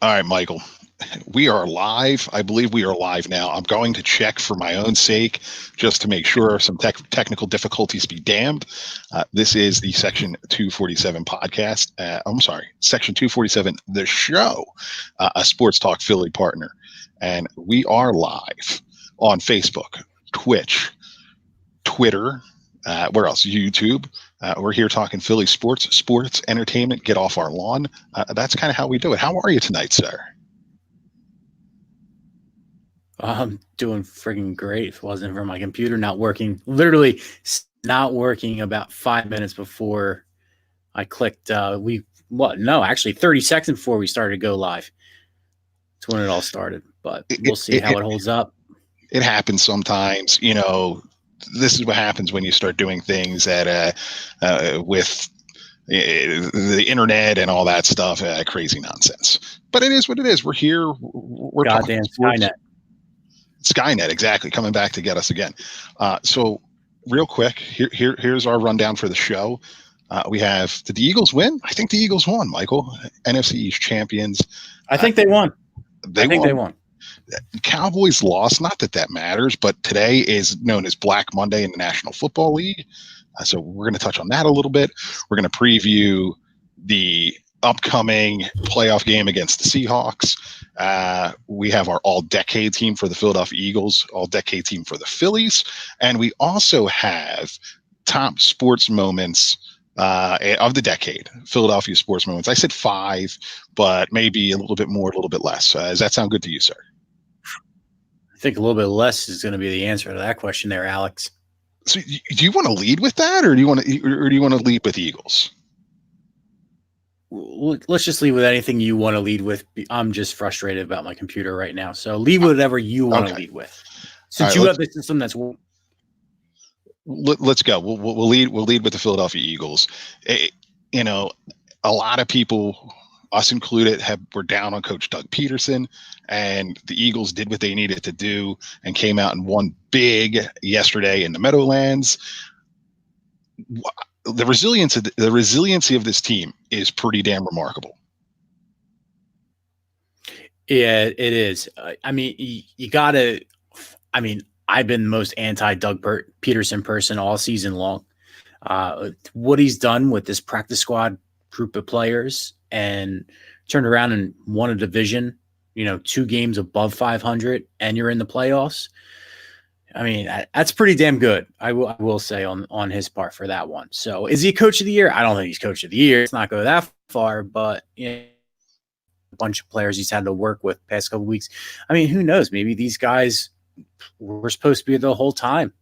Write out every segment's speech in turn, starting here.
All right, Michael. We are live. I believe we are live now. I'm going to check for my own sake just to make sure some technical difficulties be damned. This is the Section 247 podcast. I'm sorry, Section 247, the show, a Sports Talk Philly partner. And we are live on Facebook, Twitch, Twitter, where else? YouTube. We're here talking Philly sports, entertainment, get off our lawn. That's kind of how we do it. How are you tonight, sir? I'm doing freaking great. If it wasn't for my computer not working, literally not working about 5 minutes before I clicked. Actually 30 seconds before we started to go live. That's when it all started, but we'll see how it holds up. It happens sometimes, you know. This is what happens when you start doing things that with the internet and all that stuff, crazy nonsense. But it is what it is. We're here. We're goddamn Skynet. Skynet, exactly, coming back to get us again. So real quick, here's our rundown for the show. We have, did the Eagles win? I think the Eagles won, Michael. NFC East champions. I think they won. They won. Cowboys lost. Not that matters, but today is known as Black Monday in the National Football League. So we're going to touch on that a little bit. We're going to preview the upcoming playoff game against the Seahawks. We have our all-decade team for the Philadelphia Eagles, all-decade team for the Phillies, and we also have top sports moments of the decade, Philadelphia sports moments. I said 5, but maybe a little bit more, a little bit less. Does that sound good to you, sir? I think a little bit less is going to be the answer to that question there, Alex. So do you want to lead with that, or do you want to lead with Eagles? Let's just lead with anything you want to lead with. I'm just frustrated about my computer right now. So lead with whatever you want to lead with. Since you have the system that's... Let's go. We'll lead with the Philadelphia Eagles. You know, a lot of people, us included, were down on Coach Doug Peterson, and the Eagles did what they needed to do and came out and won big yesterday in the Meadowlands. The resiliency of this team is pretty damn remarkable. Yeah, it is. I mean, you gotta. I mean, I've been the most anti-Doug Peterson person all season long. What he's done with this practice squad group of players and turned around and won a division, 2 games above 500, and you're in the playoffs. I mean, that's pretty damn good. I will say on his part for that one. So is he coach of the year? I don't think he's coach of the year. It's not go that far, but a bunch of players he's had to work with past couple of weeks. I mean, who knows? Maybe these guys were supposed to be the whole time.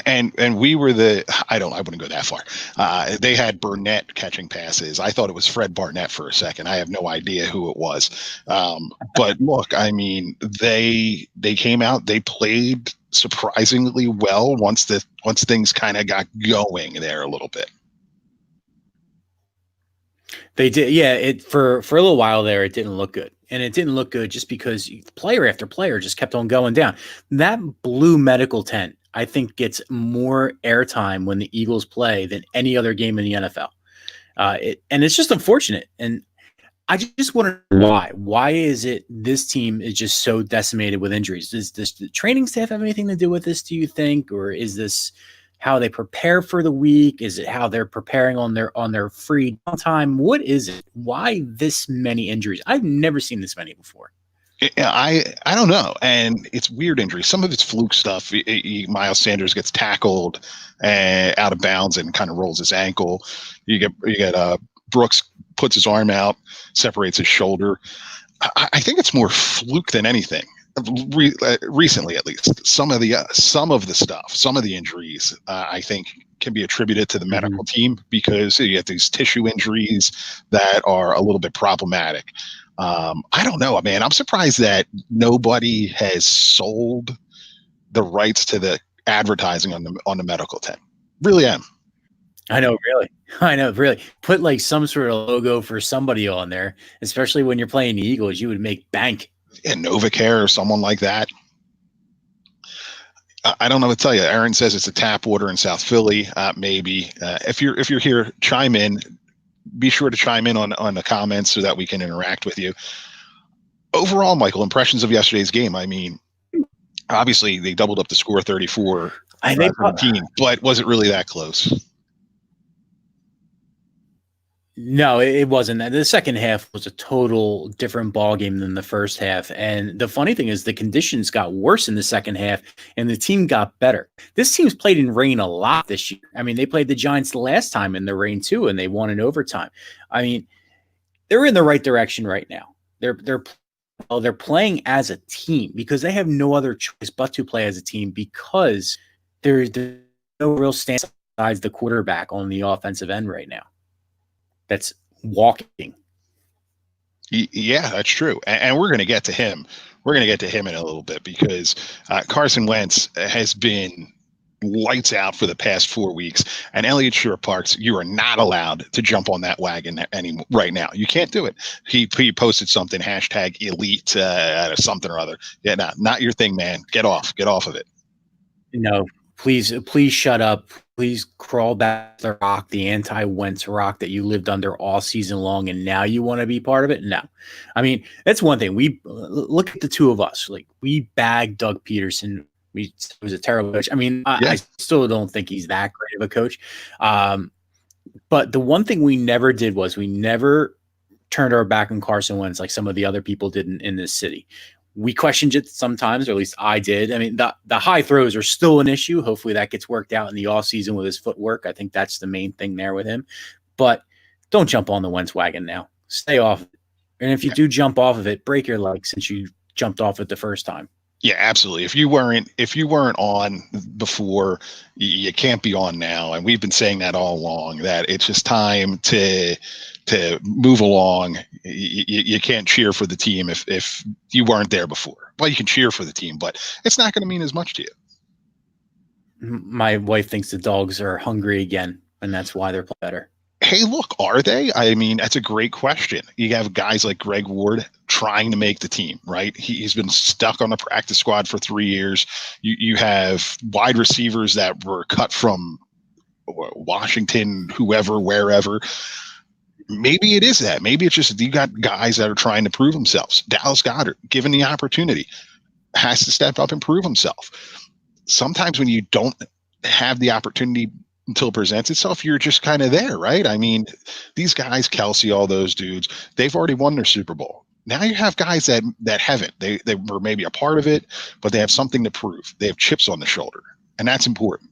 And we were I wouldn't go that far. They had Burnett catching passes. I thought it was Fred Barnett for a second. I have no idea who it was. But look, I mean, they came out, they played surprisingly well once things kind of got going there a little bit. They did. Yeah. For a little while there, it didn't look good. And it didn't look good just because player after player just kept on going down. That blue medical tent, I think, gets more airtime when the Eagles play than any other game in the NFL. And it's just unfortunate. And I just wonder why. Why is it this team is just so decimated with injuries? Does the training staff have anything to do with this, do you think? Or is this how they prepare for the week? Is it how they're preparing on their free time? What is it? Why this many injuries? I've never seen this many before. I don't know, and it's weird injuries. Some of it's fluke stuff. Miles Sanders gets tackled out of bounds and kind of rolls his ankle. You get Brooks puts his arm out, separates his shoulder. I think it's more fluke than anything. Recently, at least, some of the stuff, some of the injuries, I think, can be attributed to the medical team because you get these tissue injuries that are a little bit problematic. I don't know, man. I'm surprised that nobody has sold the rights to the advertising on the medical tent. Really am. I know, really. Put like some sort of logo for somebody on there, especially when you're playing the Eagles. You would make bank. And Novacare or someone like that. I don't know what to tell you. Aaron says it's a tap water in South Philly. Maybe if you're here, chime in. be sure to chime in on the comments so that we can interact with you. Overall, Michael, impressions of yesterday's game. I mean, obviously they doubled up the score 34-17, but was it really that close? No, it wasn't. The second half was a total different ball game than the first half. And the funny thing is the conditions got worse in the second half and the team got better. This team's played in rain a lot this year. I mean, they played the Giants the last time in the rain too, and they won in overtime. I mean, they're in the right direction right now. They're playing as a team because they have no other choice but to play as a team because there's no real stance besides the quarterback on the offensive end right now. That's walking. Yeah, that's true. And we're going to get to him. We're going to get to him in a little bit because Carson Wentz has been lights out for the past 4 weeks. And Elliott Shore-Parks, you are not allowed to jump on that wagon anymore right now. You can't do it. He posted something, hashtag elite something or other. Yeah, not your thing, man. Get off of it. No, please shut up. Please crawl back to the rock, the anti-Wentz rock that you lived under all season long, and now you want to be part of it? No. I mean, that's one thing. We look at the two of us. Like, we bagged Doug Peterson. He was a terrible coach. I mean, I still don't think he's that great of a coach. But the one thing we never did was we never turned our back on Carson Wentz like some of the other people did in this city. We questioned it sometimes, or at least I did. I mean, the high throws are still an issue. Hopefully that gets worked out in the offseason with his footwork. I think that's the main thing there with him. But don't jump on the Wentz wagon now. Stay off it. And if you do jump off of it, break your leg since you jumped off it the first time. Yeah, absolutely. If you weren't on before, you can't be on now. And we've been saying that all along, that it's just time to move along. You can't cheer for the team if you weren't there before. Well, you can cheer for the team, but it's not going to mean as much to you. My wife thinks the dogs are hungry again, and that's why they're better. Hey, look, are they? I mean, that's a great question. You have guys like Greg Ward trying to make the team, right? He's been stuck on the practice squad for 3 years. You have wide receivers that were cut from Washington, whoever, wherever. Maybe it is that. Maybe it's just you got guys that are trying to prove themselves. Dallas Goedert, given the opportunity, has to step up and prove himself. Sometimes when you don't have the opportunity until it presents itself, you're just kind of there, right? I mean, these guys, Kelsey, all those dudes, they've already won their Super Bowl. Now you have guys that haven't. They were maybe a part of it, but they have something to prove. They have chips on the shoulder, and that's important.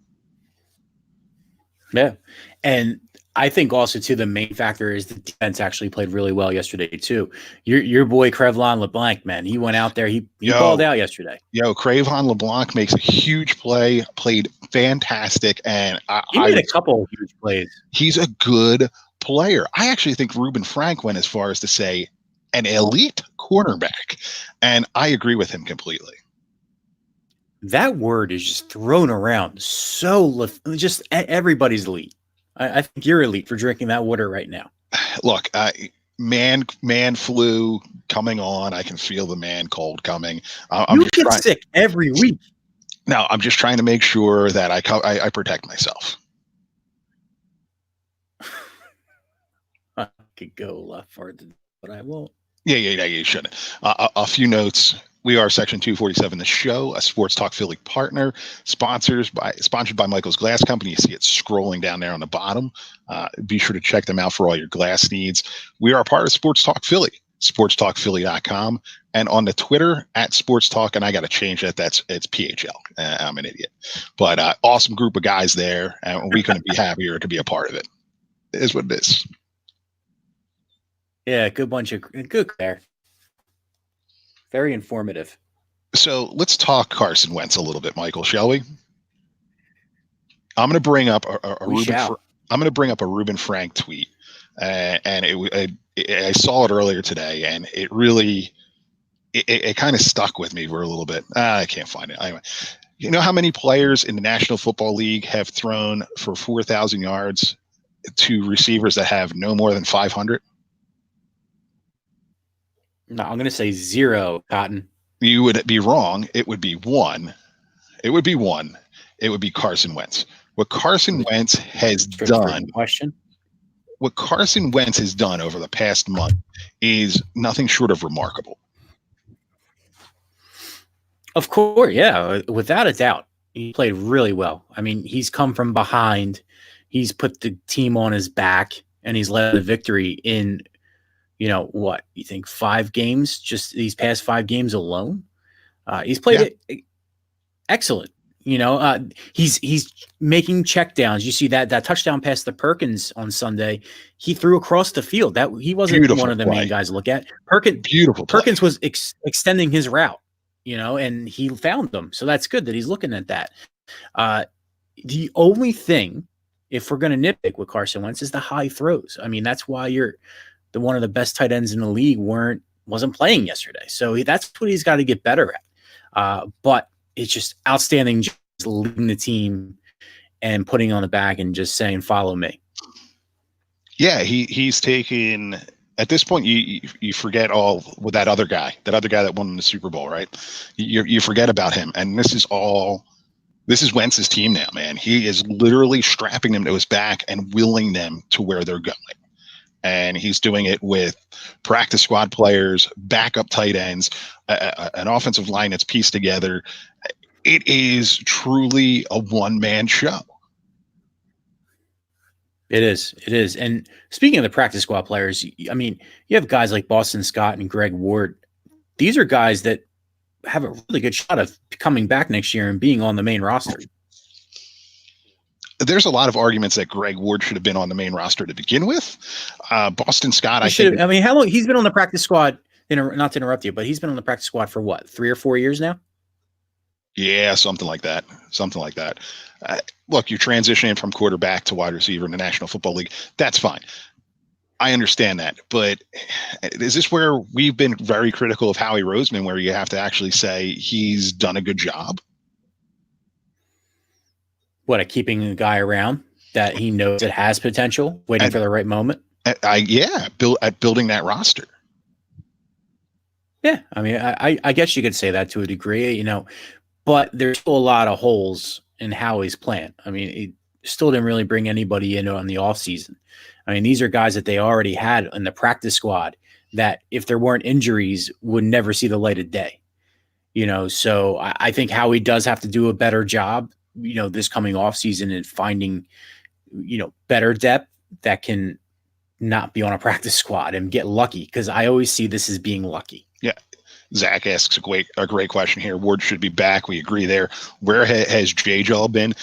Yeah. And I think also, too, the main factor is the defense actually played really well yesterday, too. Your boy, Crevlon LeBlanc, man, he went out there. He balled out yesterday. Crevlon LeBlanc makes a huge play, played fantastic. And he made a couple of huge plays. He's a good player. I actually think Reuben Frank went as far as to say an elite cornerback. And I agree with him completely. That word is just thrown around just everybody's elite. I think you're elite for drinking that water right now. Look, man flu coming on. I can feel the man cold coming. You get sick every week. No, I'm just trying to make sure that I protect myself. I could go left farther, but I won't. Yeah, you shouldn't. A few notes. We are Section 247, the show, a Sports Talk Philly partner, sponsored by Michael's Glass Company. You see it scrolling down there on the bottom. Be sure to check them out for all your glass needs. We are a part of Sports Talk Philly, sportstalkphilly.com, and on the Twitter at Sports Talk. And I got to change that. It's PHL. I'm an idiot, but awesome group of guys there, and we couldn't be happier to be a part of it. It is what it is. Yeah, good there. Very informative. So let's talk Carson Wentz a little bit, Michael, shall we? I'm going to bring up a Reuben Frank tweet, and I saw it earlier today, and it really it kind of stuck with me for a little bit. I can't find it. Anyway, you know how many players in the National Football League have thrown for 4,000 yards to receivers that have no more than 500? No, I'm going to say 0, Cotton. You would be wrong. It would be 1. It would be Carson Wentz. What Carson Wentz has done. Question. what Carson Wentz has done over the past month is nothing short of remarkable. Of course, yeah, without a doubt. He played really well. I mean, he's come from behind. He's put the team on his back, and he's led the victory in, what you think, 5 games, just these past 5 games alone. He's played it excellent. He's making checkdowns. You see that touchdown pass to Perkins on Sunday. He threw across the field. That he wasn't Beautiful one of the play. main guys to look at. Beautiful play. Perkins was extending his route, and he found them. So that's good that he's looking at that. The only thing, if we're going to nitpick with Carson Wentz, is the high throws. I mean, that's why you're one of the best tight ends in the league wasn't playing yesterday. So that's what he's got to get better at. But it's just outstanding, just leading the team and putting on the back and just saying, "Follow me." Yeah, he's taken. At this point, you forget all with that other guy that won the Super Bowl, right? You forget about him, and this is Wentz's team now, man. He is literally strapping them to his back and willing them to where they're going. And he's doing it with practice squad players, backup tight ends, an offensive line that's pieced together. It is truly a one-man show. It is. And speaking of the practice squad players, I mean, you have guys like Boston Scott and Greg Ward. These are guys that have a really good shot of coming back next year and being on the main roster. There's a lot of arguments that Greg Ward should have been on the main roster to begin with. Boston Scott, I mean, how long he's been on the practice squad? Not to interrupt you, but he's been on the practice squad for what, 3 or 4 years now? Yeah, something like that. Look, you're transitioning from quarterback to wide receiver in the National Football League. That's fine. I understand that. But is this where we've been very critical of Howie Roseman, where you have to actually say he's done a good job? What, at keeping a guy around that he knows it has potential, waiting for the right moment? Building that roster. Yeah, I mean, I guess you could say that to a degree, but there's still a lot of holes in Howie's plan. I mean, he still didn't really bring anybody in on the offseason. I mean, these are guys that they already had in the practice squad that, if there weren't injuries, would never see the light of day. So I think Howie does have to do a better job, this coming offseason, and finding, better depth that can not be on a practice squad and get lucky, because I always see this as being lucky. Yeah. Zach asks a great question here. Ward should be back. We agree there. Where has J-Jal been?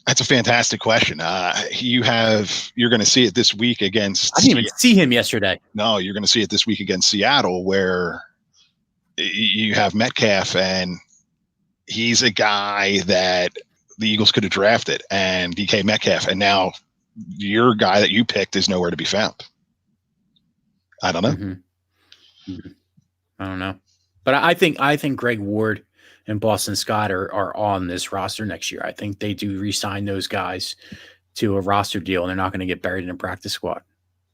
That's a fantastic question. You're going to see it this week against. I didn't even see him yesterday. No, you're going to see it this week against Seattle, where you have Metcalf, and he's a guy that the Eagles could have drafted, and DK Metcalf, and now your guy that you picked is nowhere to be found. I don't know. Mm-hmm. I don't know, but I think Greg Ward and Boston Scott are on this roster next year. I think they do re-sign those guys to a roster deal, and they're not going to get buried in a practice squad.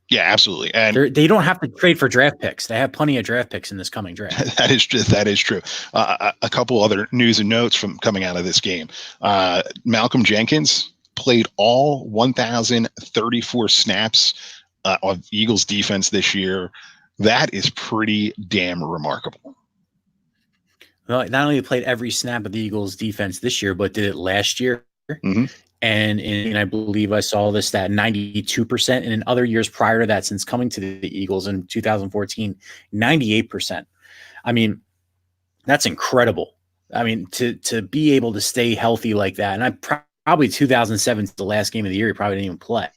Yeah, absolutely. And they don't have to trade for draft picks. They have plenty of draft picks in this coming draft. That is true. A couple other news and notes from coming out of this game. Malcolm Jenkins played all 1,034 snaps of Eagles defense this year. That is pretty damn remarkable. Well, not only played every snap of the Eagles defense this year, but did it last year. Mm-hmm. And I believe I saw this stat 92%. And in other years prior to that, since coming to the Eagles in 2014, 98%. I mean, that's incredible. I mean, to be able to stay healthy like that. And probably 2007 is the last game of the year. He probably didn't even play.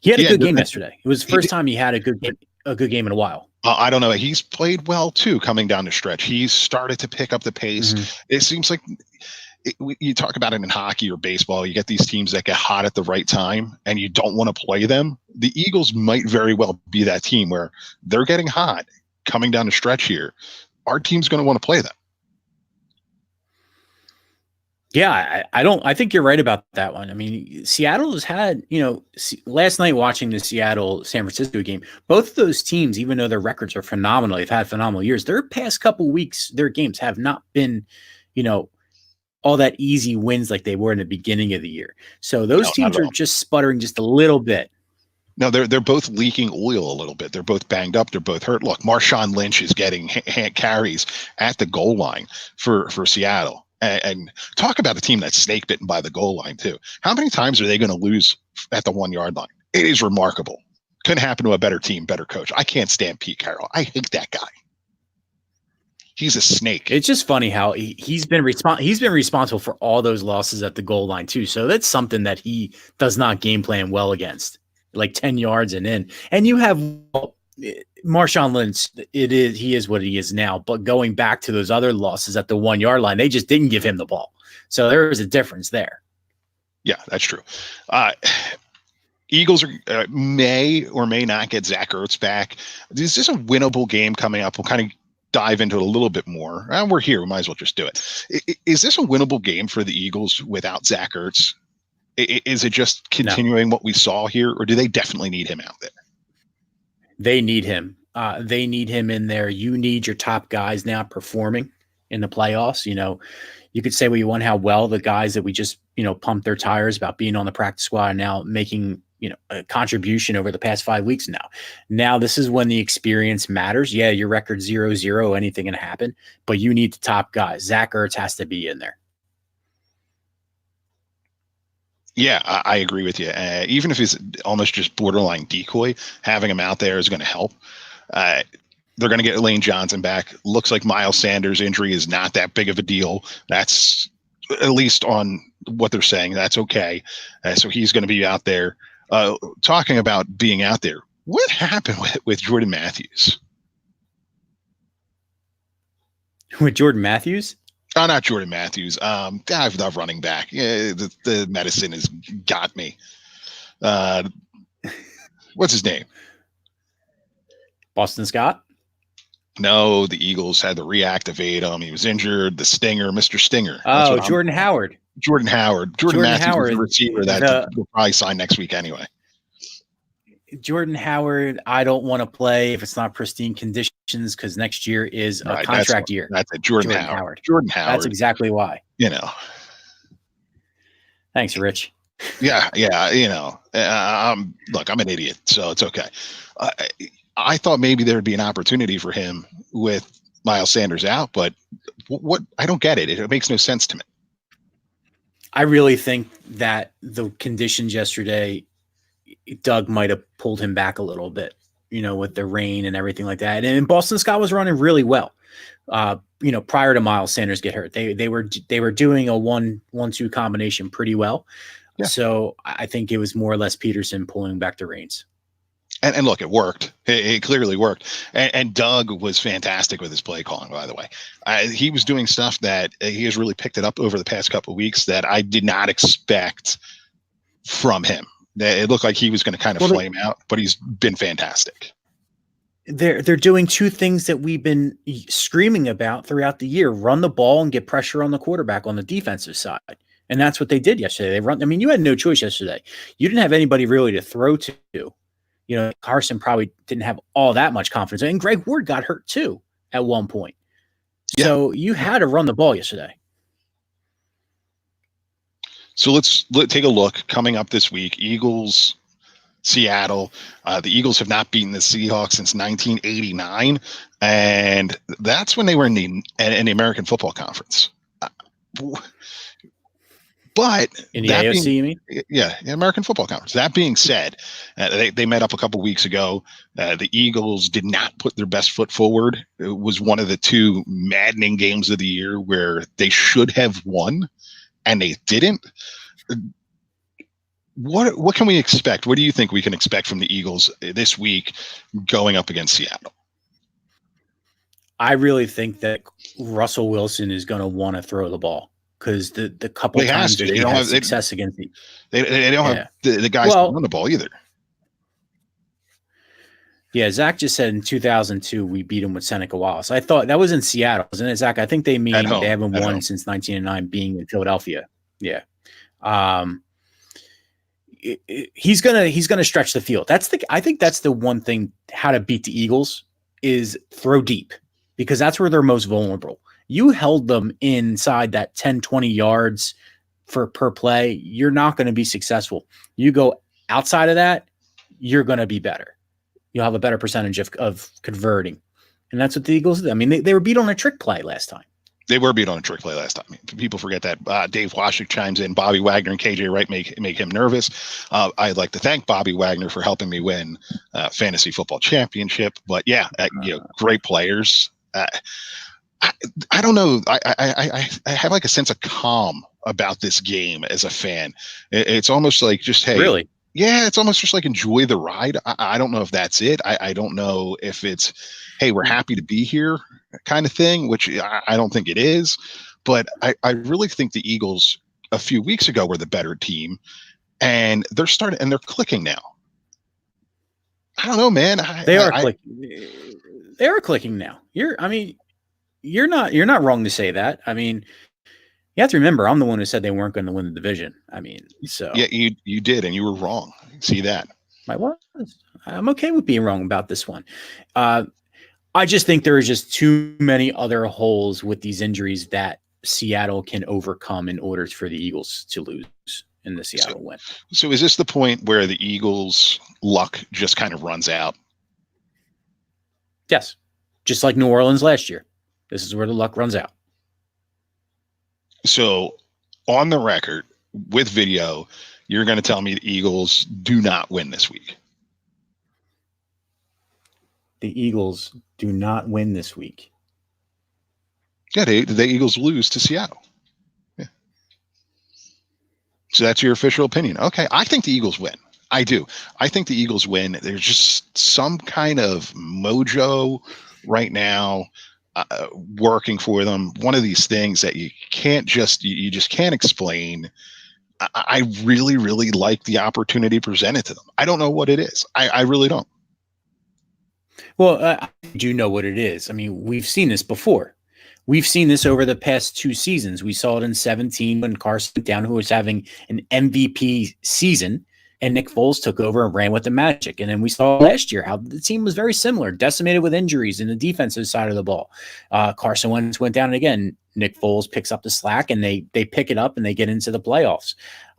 He had a good game yesterday. It was the first time he had a good game in a while. I don't know. He's played well too, coming down the stretch. He's started to pick up the pace. Mm-hmm. It seems like you talk about it in hockey or baseball. You get these teams that get hot at the right time, and you don't want to play them. The Eagles might very well be that team where they're getting hot, coming down the stretch here. Our team's going to want to play them. Yeah, I think you're right about that one. I mean, Seattle has had, last night watching the Seattle-San Francisco game, both of those teams, even though their records are phenomenal, they've had phenomenal years, their past couple weeks, their games have not been, all that easy wins like they were in the beginning of the year. So those No, not teams at are all. just sputtering just a little bit. No, they're both leaking oil a little bit. They're both banged up. They're both hurt. Look, Marshawn Lynch is getting carries at the goal line for Seattle. And talk about a team that's snake bitten by the goal line too. How many times are they going to lose at the 1 yard line? It is remarkable. Couldn't happen to a better team, better coach. I can't stand Pete Carroll. I hate that guy. He's a snake. It's just funny how he's been responsible for all those losses at the goal line too. So that's something that he does not game plan well against, like 10 yards and in. And you have Marshawn Lynch. He is what he is now. But going back to those other losses at the 1 yard line, they just didn't give him the ball. So there is a difference there. Yeah, that's true. Eagles may or may not get Zach Ertz back. Is this a winnable game coming up? We'll kind of dive into it a little bit more. We're here. We might as well just do it. Is this a winnable game for the Eagles without Zach Ertz? Is it just continuing what we saw here, or do they definitely need him out there? They need him. They need him in there. You need your top guys now performing in the playoffs. You know, you could say what you want, how well the guys that we just, pumped their tires about being on the practice squad are now making, a contribution over the past 5 weeks now. Now this is when the experience matters. Yeah, your record 0-0, anything can happen, but you need the top guys. Zach Ertz has to be in there. Yeah, I agree with you. Even if he's almost just borderline decoy, having him out there is going to help. They're going to get Lane Johnson back. Looks like Miles Sanders' injury is not that big of a deal. That's at least on what they're saying. That's okay. So he's going to be out there. Talking about being out there, what happened with Jordan Matthews? With Jordan Matthews? Oh, not Jordan Matthews. The running back. Yeah, the medicine has got me. What's his name? Boston Scott? No, the Eagles had to reactivate him. He was injured. The Stinger, Mr. Stinger. Oh, Jordan Howard. Jordan Howard. Jordan Matthews Howard, is the receiver that will probably sign next week anyway. Jordan Howard, I don't want to play if it's not pristine conditions because next year is a contract year. That's it. Jordan Howard. Jordan Howard. That's exactly why. Thanks, Rich. Yeah. Look, I'm an idiot, so it's okay. I thought maybe there would be an opportunity for him with Miles Sanders out, but what I don't get it. It makes no sense to me. I really think that the conditions yesterday, Doug might have pulled him back a little bit, with the rain and everything like that. And Boston Scott was running really well, prior to Miles Sanders get hurt. They were doing a 1-1-2 combination pretty well. Yeah. So I think it was more or less Peterson pulling back the reins. And look, it worked. It clearly worked. And Doug was fantastic with his play calling, by the way. He was doing stuff that he has really picked it up over the past couple of weeks that I did not expect from him. It looked like he was going to kind of flame out, but he's been fantastic. They're doing two things that we've been screaming about throughout the year: run the ball and get pressure on the quarterback on the defensive side. And that's what they did yesterday. You had no choice yesterday. You didn't have anybody really to throw to. Carson probably didn't have all that much confidence. And Greg Ward got hurt too at one point. Yeah. So you had to run the ball yesterday. So let's take a look. Coming up this week, Eagles, Seattle. The Eagles have not beaten the Seahawks since 1989. And that's when they were in the American Football Conference. But in the AFC, you mean? Yeah, American Football Conference. That being said, they met up a couple weeks ago. The Eagles did not put their best foot forward. It was one of the two maddening games of the year where they should have won, and they didn't. What can we expect? What do you think we can expect from the Eagles this week going up against Seattle? I really think that Russell Wilson is going to want to throw the ball. Because the couple times that he had success against they don't have the guys to run the ball either. Yeah, Zach just said in 2002 we beat him with Seneca Wallace. I thought that was in Seattle, wasn't it, Zach? I think they haven't won since 1909, being in Philadelphia. Yeah, he's gonna stretch the field. I think that's the one thing how to beat the Eagles is throw deep, because that's where they're most vulnerable. You held them inside that 10, 20 yards per play. You're not going to be successful. You go outside of that, you're going to be better. You'll have a better percentage of converting. And that's what the Eagles did. I mean, they were beat on a trick play last time. They were beat on a trick play last time. People forget that. Dave Washik chimes in. Bobby Wagner and KJ Wright make him nervous. I'd like to thank Bobby Wagner for helping me win fantasy football championship. But yeah, great players. I don't know. I have like a sense of calm about this game as a fan. It's almost like just, hey, really? Yeah, it's almost just like enjoy the ride. I don't know if that's it. I don't know if it's, hey, we're happy to be here kind of thing, which I don't think it is. But I really think the Eagles a few weeks ago were the better team, and they're clicking now. I don't know, man. They are clicking now. You're not wrong to say that. I mean, you have to remember, I'm the one who said they weren't going to win the division. I mean, so yeah, you did, and you were wrong. See that? I was. I'm okay with being wrong about this one. I just think there is just too many other holes with these injuries that Seattle can overcome in order for the Eagles to lose in the Seattle win. So is this the point where the Eagles' luck just kind of runs out? Yes. Just like New Orleans last year. This is where the luck runs out. So on the record with video, you're going to tell me the Eagles do not win this week. The Eagles do not win this week. Yeah, the Eagles lose to Seattle. Yeah. So that's your official opinion. Okay, I think the Eagles win. I do. I think the Eagles win. There's just some kind of mojo right now working for them. One of these things that you just can't explain. I really, really like the opportunity presented to them. I don't know what it is. I really don't. Well, I do know what it is. I mean, we've seen this before. We've seen this over the past 2 seasons. We saw it in 2017 when Carson went down, who was having an MVP season, and Nick Foles took over and ran with the magic. And then we saw last year how the team was very similar, decimated with injuries in the defensive side of the ball. Carson Wentz went down, and again, Nick Foles picks up the slack, and they pick it up, and they get into the playoffs.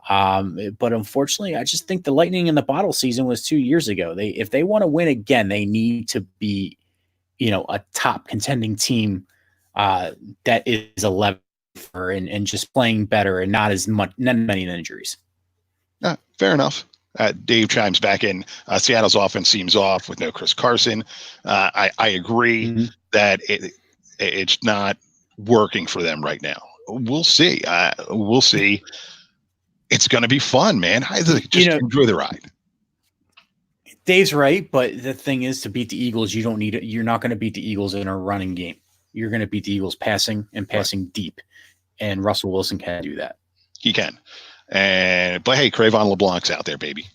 But unfortunately, I just think the lightning in the bottle season was 2 years ago. If they want to win again, they need to be, a top contending team that is 11 and just playing better and not many injuries. Fair enough. Dave chimes back in. Seattle's offense seems off with no Chris Carson. I agree that it's not working for them right now. We'll see. We'll see. It's going to be fun, man. Enjoy the ride. Dave's right, but the thing is, to beat the Eagles, you're not going to beat the Eagles in a running game. You're going to beat the Eagles passing deep, and Russell Wilson can do that. He can. But hey, Cravon LeBlanc's out there, baby.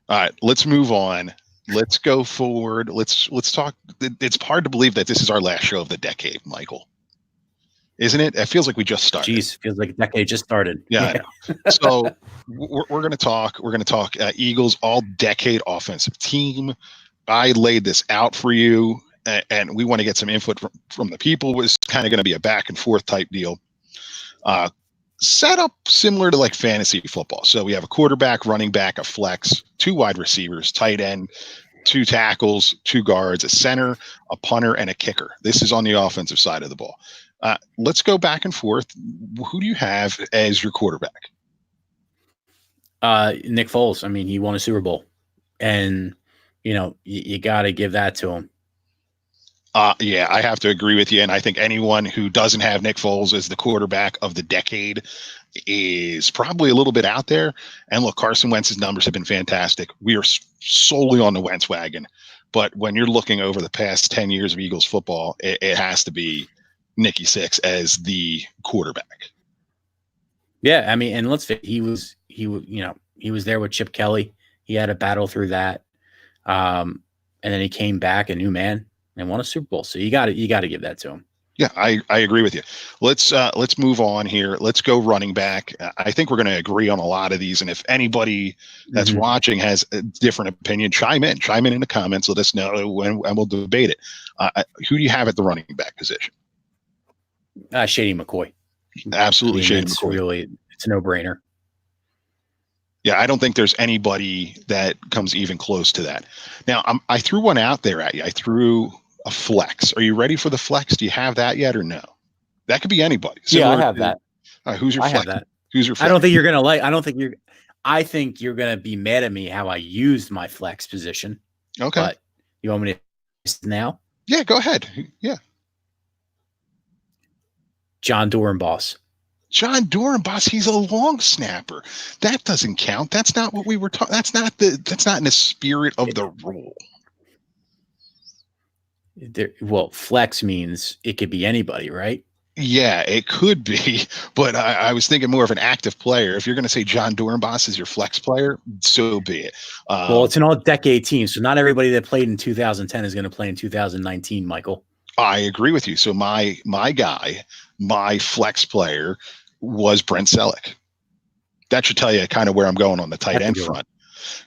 All right, let's move on. Let's go forward. Let's talk. It's hard to believe that this is our last show of the decade, Michael. Isn't it? It feels like we just started. Jeez, feels like a decade just started. Yeah. So we're going to talk. We're going to talk Eagles all-decade offensive team. I laid this out for you, and we want to get some input from the people. It's kind of going to be a back and forth type deal. Set up similar to like fantasy football. So we have a quarterback, running back, a flex, 2 wide receivers, tight end, 2 tackles, 2 guards, a center, a punter, and a kicker. This is on the offensive side of the ball. Let's go back and forth. Who do you have as your quarterback? Nick Foles. I mean, he won a Super Bowl, and you got to give that to him. Yeah, I have to agree with you. And I think anyone who doesn't have Nick Foles as the quarterback of the decade is probably a little bit out there. And look, Carson Wentz's numbers have been fantastic. We are solely on the Wentz wagon. But when you're looking over the past 10 years of Eagles football, it has to be Nicky Six as the quarterback. Yeah, I mean, and let's face it, he was there with Chip Kelly. He had a battle through that. And then he came back a new man and won a Super Bowl. So you got to give that to him. Yeah, I agree with you. Let's move on here. Let's go running back. I think we're going to agree on a lot of these. And if anybody that's watching has a different opinion, chime in the comments. Let us know and we'll debate it. Who do you have at the running back position? Shady McCoy. Absolutely, Shady That's McCoy. really, it's a no-brainer. Yeah, I don't think there's anybody that comes even close to that. Now, I threw one out there at you. I threw a flex. Are you ready for the flex? Do you have that yet or no? That could be anybody. Yeah, I Similar have to that. who's your I have flex? that. Who's your I don't flex? think you're gonna like. I don't think you're. I think you're gonna be mad at me how I used my flex position. Okay. But you want me to now? Yeah, go ahead. Yeah. John Dorenbos. John Dorenbos, he's a long snapper. That doesn't count. That's not what we were talking. That's not in the spirit of the rule. Well, flex means it could be anybody, right? Yeah, it could be, but I was thinking more of an active player. If you're going to say John Dorenbos is your flex player, so be it. Well, it's an all-decade team, so not everybody that played in 2010 is going to play in 2019, Michael. I agree with you. So my guy, my flex player was Brent Selleck. That should tell you kind of where I'm going on the tight end front.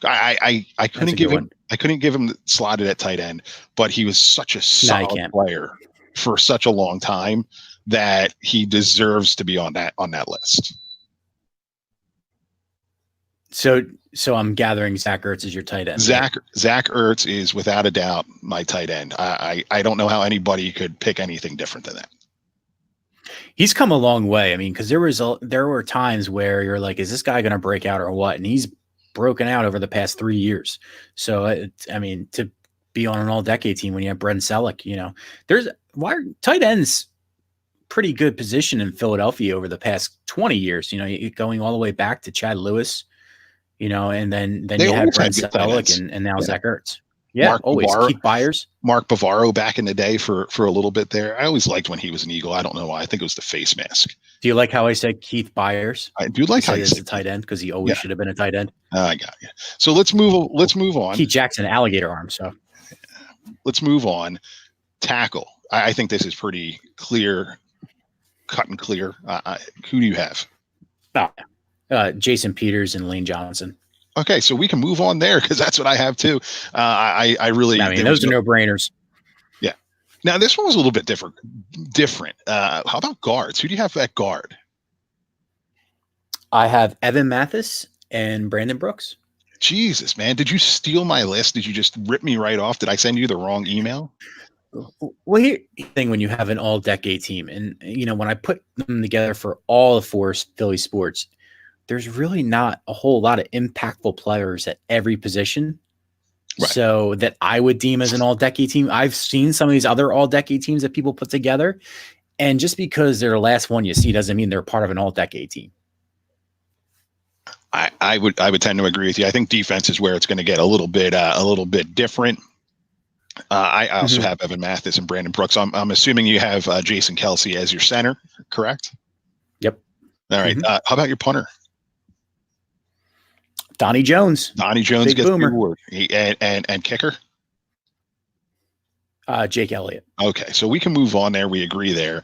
I couldn't give him. I couldn't give him slotted at tight end, but he was such a solid player for such a long time that he deserves to be on that list. So I'm gathering Zach Ertz is your tight end. Zach Ertz is without a doubt my tight end. I don't know how anybody could pick anything different than that. He's come a long way. I mean, because there were times where you're like, is this guy going to break out or what? And he's broken out over the past 3 years. So, I mean, to be on an all-decade team when you have Brent Selleck, tight ends pretty good position in Philadelphia over the past 20 years. Going all the way back to Chad Lewis, and then you had Brent Selleck and now Zach Ertz. Yeah, Mark always. Bavaro, Keith Byers. Mark Bavaro back in the day for a little bit there. I always liked when he was an Eagle. I don't know why. I think it was the face mask. Do you like how I said Keith Byers? I do like how you said a tight end because he always should have been a tight end. I got you. So let's move on. Keith Jackson, alligator arm. So let's move on. Tackle. I think this is pretty clear, cut and clear. Who do you have? Jason Peters and Lane Johnson. Okay, so we can move on there because that's what I have too. I mean, those are no-brainers. Yeah. Now this one was a little bit different. How about guards? Who do you have at guard? I have Evan Mathis and Brandon Brooks. Jesus, man. Did you steal my list? Did you just rip me right off? Did I send you the wrong email? Well, here's the thing when you have an all-decade team, and when I put them together for all the four Philly sports, there's really not a whole lot of impactful players at every position. Right. So that I would deem as an all-decade team. I've seen some of these other all-decade teams that people put together, and just because they're the last one you see doesn't mean they're part of an all-decade team. I would tend to agree with you. I think defense is where it's going to get a little bit different. I also have Evan Mathis and Brandon Brooks. I'm assuming you have Jason Kelce as your center, correct? Yep. All right. How about your punter? Donnie Jones. Donnie Jones gets the award. And kicker? Jake Elliott. Okay, so we can move on there. We agree there.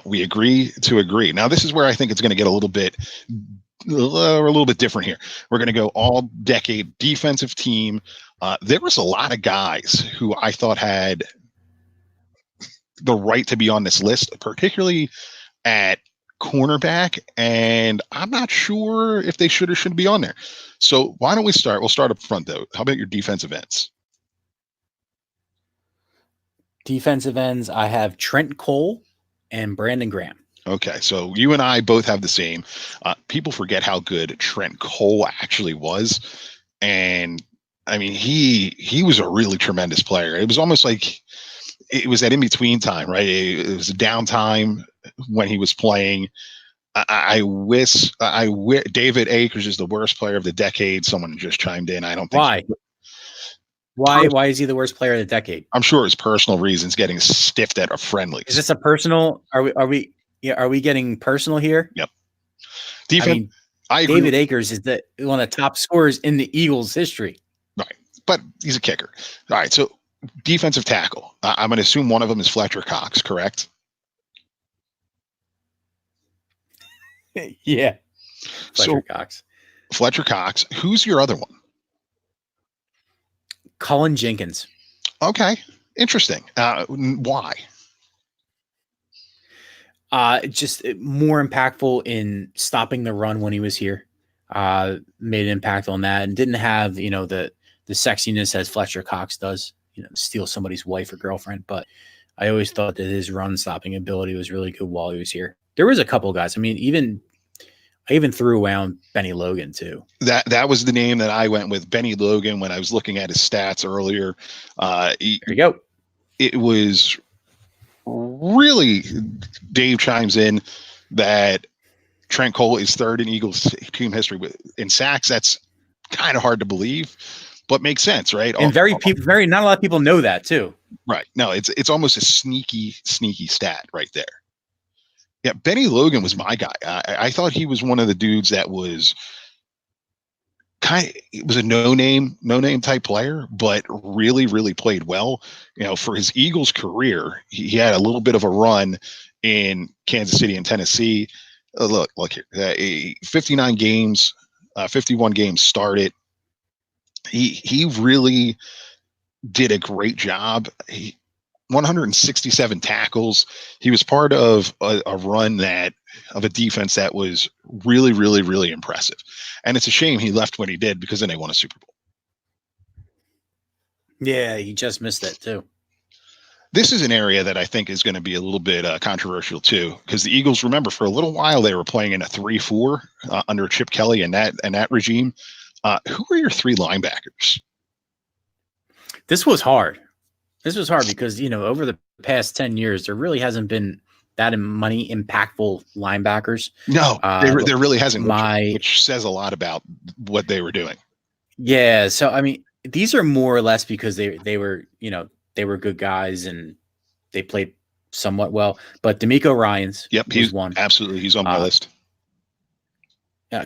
We agree to agree. Now, this is where I think it's going to get a little bit different here. We're going to go all decade defensive team. There was a lot of guys who I thought had the right to be on this list, particularly at cornerback, and I'm not sure if they should or shouldn't be on there. So why don't we start? We'll start up front, though. How about your defensive ends? Defensive ends, I have Trent Cole and Brandon Graham. Okay, so you and I both have the same. People forget how good Trent Cole actually was, and I mean he was a really tremendous player. It was almost like it was that in between time, right? It was a downtime when he was playing. I wish David Akers is the worst player of the decade. Someone just chimed in. I don't think Why is he the worst player of the decade? I'm sure it's personal reasons, getting stiffed at a friendly. Is this a personal? Are we getting personal here? Yep. Defense. I agree. David Akers is one of the top scorers in the Eagles' history. Right, but he's a kicker. All right, so defensive tackle. I'm going to assume one of them is Fletcher Cox, correct? Yeah. Fletcher Cox. Who's your other one? Cullen Jenkins. Okay, interesting. Why? Just more impactful in stopping the run when he was here. Made an impact on that, and didn't have the sexiness as Fletcher Cox does. Steal somebody's wife or girlfriend. But I always thought that his run stopping ability was really good while he was here. There was a couple guys. I mean, I even threw around Benny Logan too. That was the name that I went with, Benny Logan, when I was looking at his stats earlier. There you go. It was really, Dave chimes in that Trent Cole is third in Eagles team history in sacks. That's kind of hard to believe, but makes sense, right? And not a lot of people know that too. Right. No, it's almost a sneaky stat right there. Yeah, Benny Logan was my guy. I thought he was one of the dudes that was it was a no name type player, but really played well. For his Eagles career, he had a little bit of a run in Kansas City and Tennessee. Look here, 59 games, 51 games started. He really did a great job. 167 tackles. He was part of a run of a defense that was really impressive. And it's a shame he left when he did, because then they won a Super Bowl. Yeah, he just missed that too. This is an area that I think is going to be a little bit controversial too, because the Eagles, remember, for a little while they were playing in a 3-4 under Chip Kelly and that regime. Who are your three linebackers? This was hard because, over the past 10 years, there really hasn't been that many impactful linebackers. No, there really hasn't, which says a lot about what they were doing. Yeah. So, I mean, these are more or less because they were good guys and they played somewhat well. But D'Amico Ryans, he's one. Absolutely. He's on my list.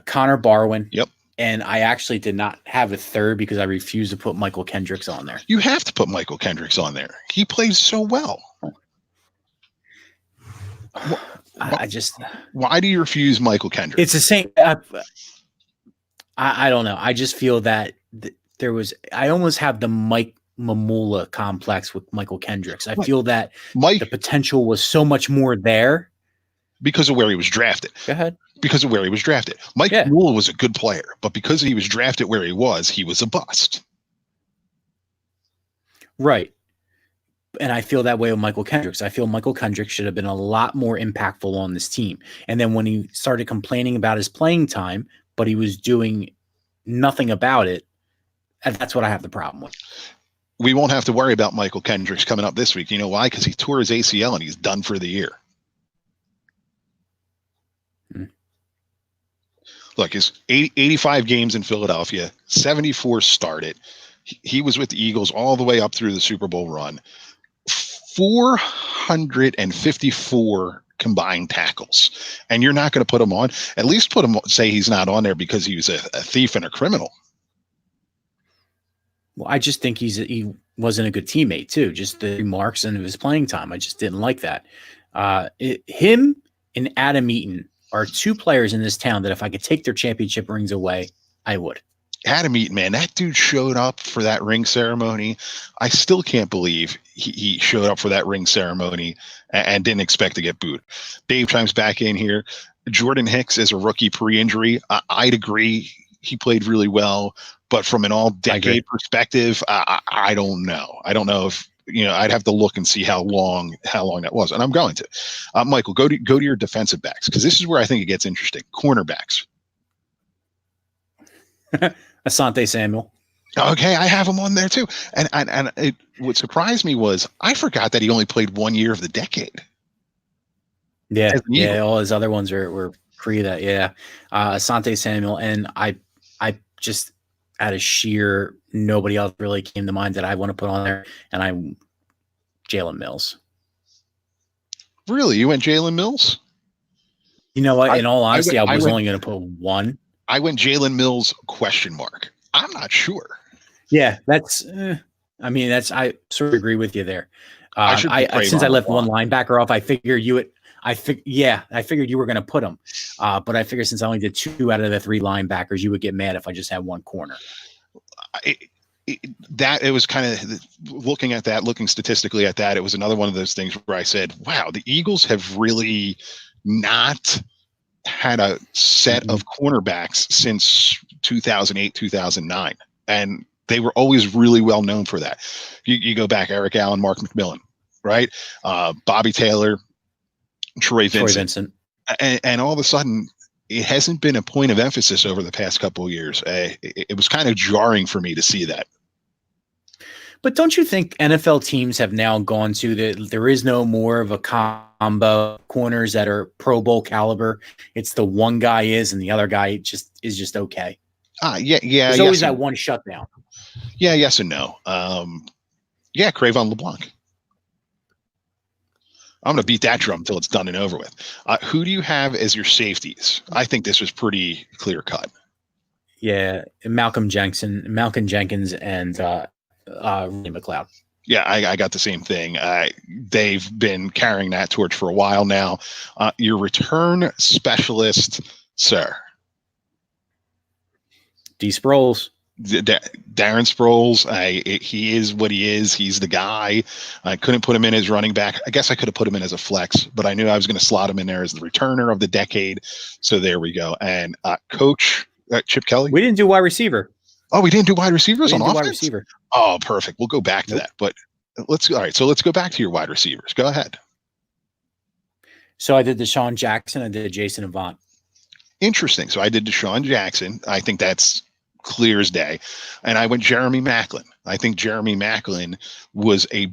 Connor Barwin. Yep. And I actually did not have a third because I refused to put Michael Kendricks on there. You have to put Michael Kendricks on there. He plays so well. Why do you refuse Michael Kendricks? It's the same. I don't know. I just feel that I almost have the Mike Mamula complex with Michael Kendricks. I feel that the potential was so much more there. Because of where he was drafted. Go ahead. Because of where he was drafted. Mike Mamula was a good player, but because he was drafted where he was a bust. Right. And I feel that way with Michael Kendricks. I feel Michael Kendricks should have been a lot more impactful on this team. And then when he started complaining about his playing time, but he was doing nothing about it, that's what I have the problem with. We won't have to worry about Michael Kendricks coming up this week. You know why? Because he tore his ACL and he's done for the year. Look, his 85 games in Philadelphia, 74 started. He was with the Eagles all the way up through the Super Bowl run. 454 combined tackles. And you're not going to put him on? At least say he's not on there because he was a thief and a criminal. Well, I just think he wasn't a good teammate too. Just the remarks and his playing time. I just didn't like that. Him and Adam Eaton are two players in this town that if I could take their championship rings away, I would. Adam Eaton, man, that dude showed up for that ring ceremony. I still can't believe he showed up for that ring ceremony and didn't expect to get booed. Dave chimes back in here. Jordan Hicks is a rookie pre-injury. I'd agree. He played really well, but from an all-decade perspective, I don't know. I don't know if, I'd have to look and see how long that was, and I'm going to. Michael, go to your defensive backs, because this is where I think it gets interesting. Cornerbacks. Asante Samuel. Okay, I have him on there too. And what surprised me was I forgot that he only played 1 year of the decade. Yeah, all his other ones were pre that. Yeah, Asante Samuel, and I just out of sheer nobody else really came to mind that I want to put on there, and I'm Jalen Mills. Really, you went Jalen Mills? You know what? In all honesty, I was only going to put one. I went Jalen Mills ? I'm not sure. Yeah, that's. I sort of agree with you there. Since I left one linebacker off, I figured you would. I figured you were going to put him, but I figured since I only did 2 out of the 3 linebackers, you would get mad if I just had one corner. it was kind of looking at that, looking statistically at that. It was another one of those things where I said, wow, the Eagles have really not had a set of cornerbacks since 2008, 2009. And they were always really well known for that. You go back, Eric Allen, Mark McMillan, right? Bobby Taylor, Troy Vincent. And all of a sudden, it hasn't been a point of emphasis over the past couple of years. It was kind of jarring for me to see that. But don't you think NFL teams have now gone to there is no more of a combo corners that are Pro Bowl caliber? It's the one guy is and the other guy is just okay. Yeah. There's always that one shutdown. Yeah, yes and no. Cravon LeBlanc. I'm going to beat that drum until it's done and over with. Who do you have as your safeties? I think this was pretty clear cut. Yeah, Malcolm Jenkins, and Ray McLeod. Yeah, I got the same thing. They've been carrying that torch for a while now. Your return specialist, sir. D. Sproles. Darren Sproles, he is what he is. He's the guy. I couldn't put him in as running back. I guess I could have put him in as a flex, but I knew I was going to slot him in there as the returner of the decade. So there we go. And Coach Chip Kelly. We didn't do wide receiver. Oh, we didn't do wide receivers on offense? Wide receiver. Oh, perfect. We'll go back to that. But let's go back to your wide receivers. Go ahead. So I did Deshaun Jackson. I did Jason Avant. Interesting. So I did Deshaun Jackson. I think that's clear as day. And I went Jeremy Maclin. I think Jeremy Maclin was a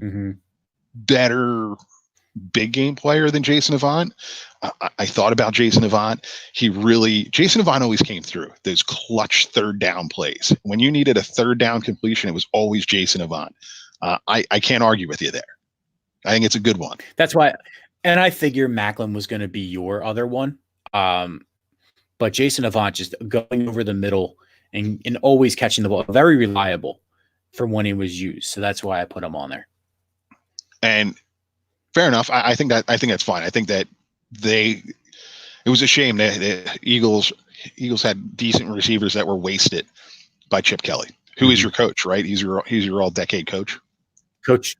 better big game player than Jason Avant. I thought about Jason Avant. Jason Avant always came through those clutch third down plays. When you needed a third down completion, it was always Jason Avant. I can't argue with you there. I think it's a good one. That's why. And I figure Maclin was going to be your other one. But Jason Avant just going over the middle and always catching the ball, very reliable for when he was used. So that's why I put him on there. And fair enough. I think that's fine. I think that it was a shame that the Eagles had decent receivers that were wasted by Chip Kelly, who is your coach, right? He's your all decade coach. Coach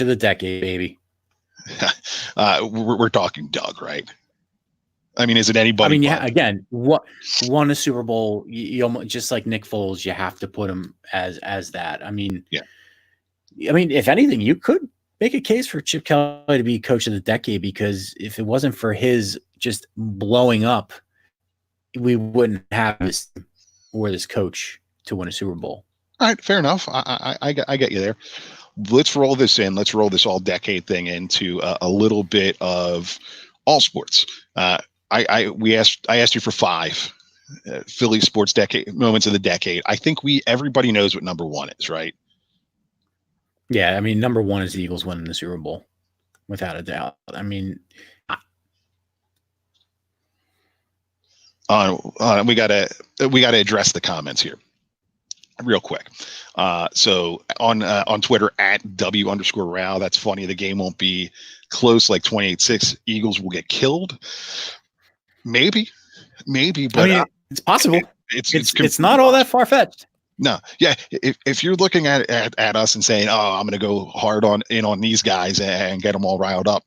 of the decade, baby. We're talking Doug, right? I mean, is it anybody? I mean, yeah. Again, won a Super Bowl. You almost, just like Nick Foles, you have to put him as that. I mean, yeah. I mean, if anything, you could make a case for Chip Kelly to be coach of the decade, because if it wasn't for his just blowing up, we wouldn't have this coach to win a Super Bowl. All right, fair enough. I get you there. Let's roll this in. Let's roll this all decade thing into a little bit of all sports. I asked you for 5 Philly sports decade moments of the decade. I think everybody knows what number 1 is, right? Yeah, I mean, number 1 is the Eagles winning the Super Bowl, without a doubt. I mean, we gotta address the comments here real quick. So on Twitter @W_Row, that's funny. The game won't be close, like 28-6. Eagles will get killed. Maybe, but I mean, it's possible. It's not all that far fetched. No, yeah. If you're looking at us and saying, "Oh, I'm going to go hard on these guys and get them all riled up,"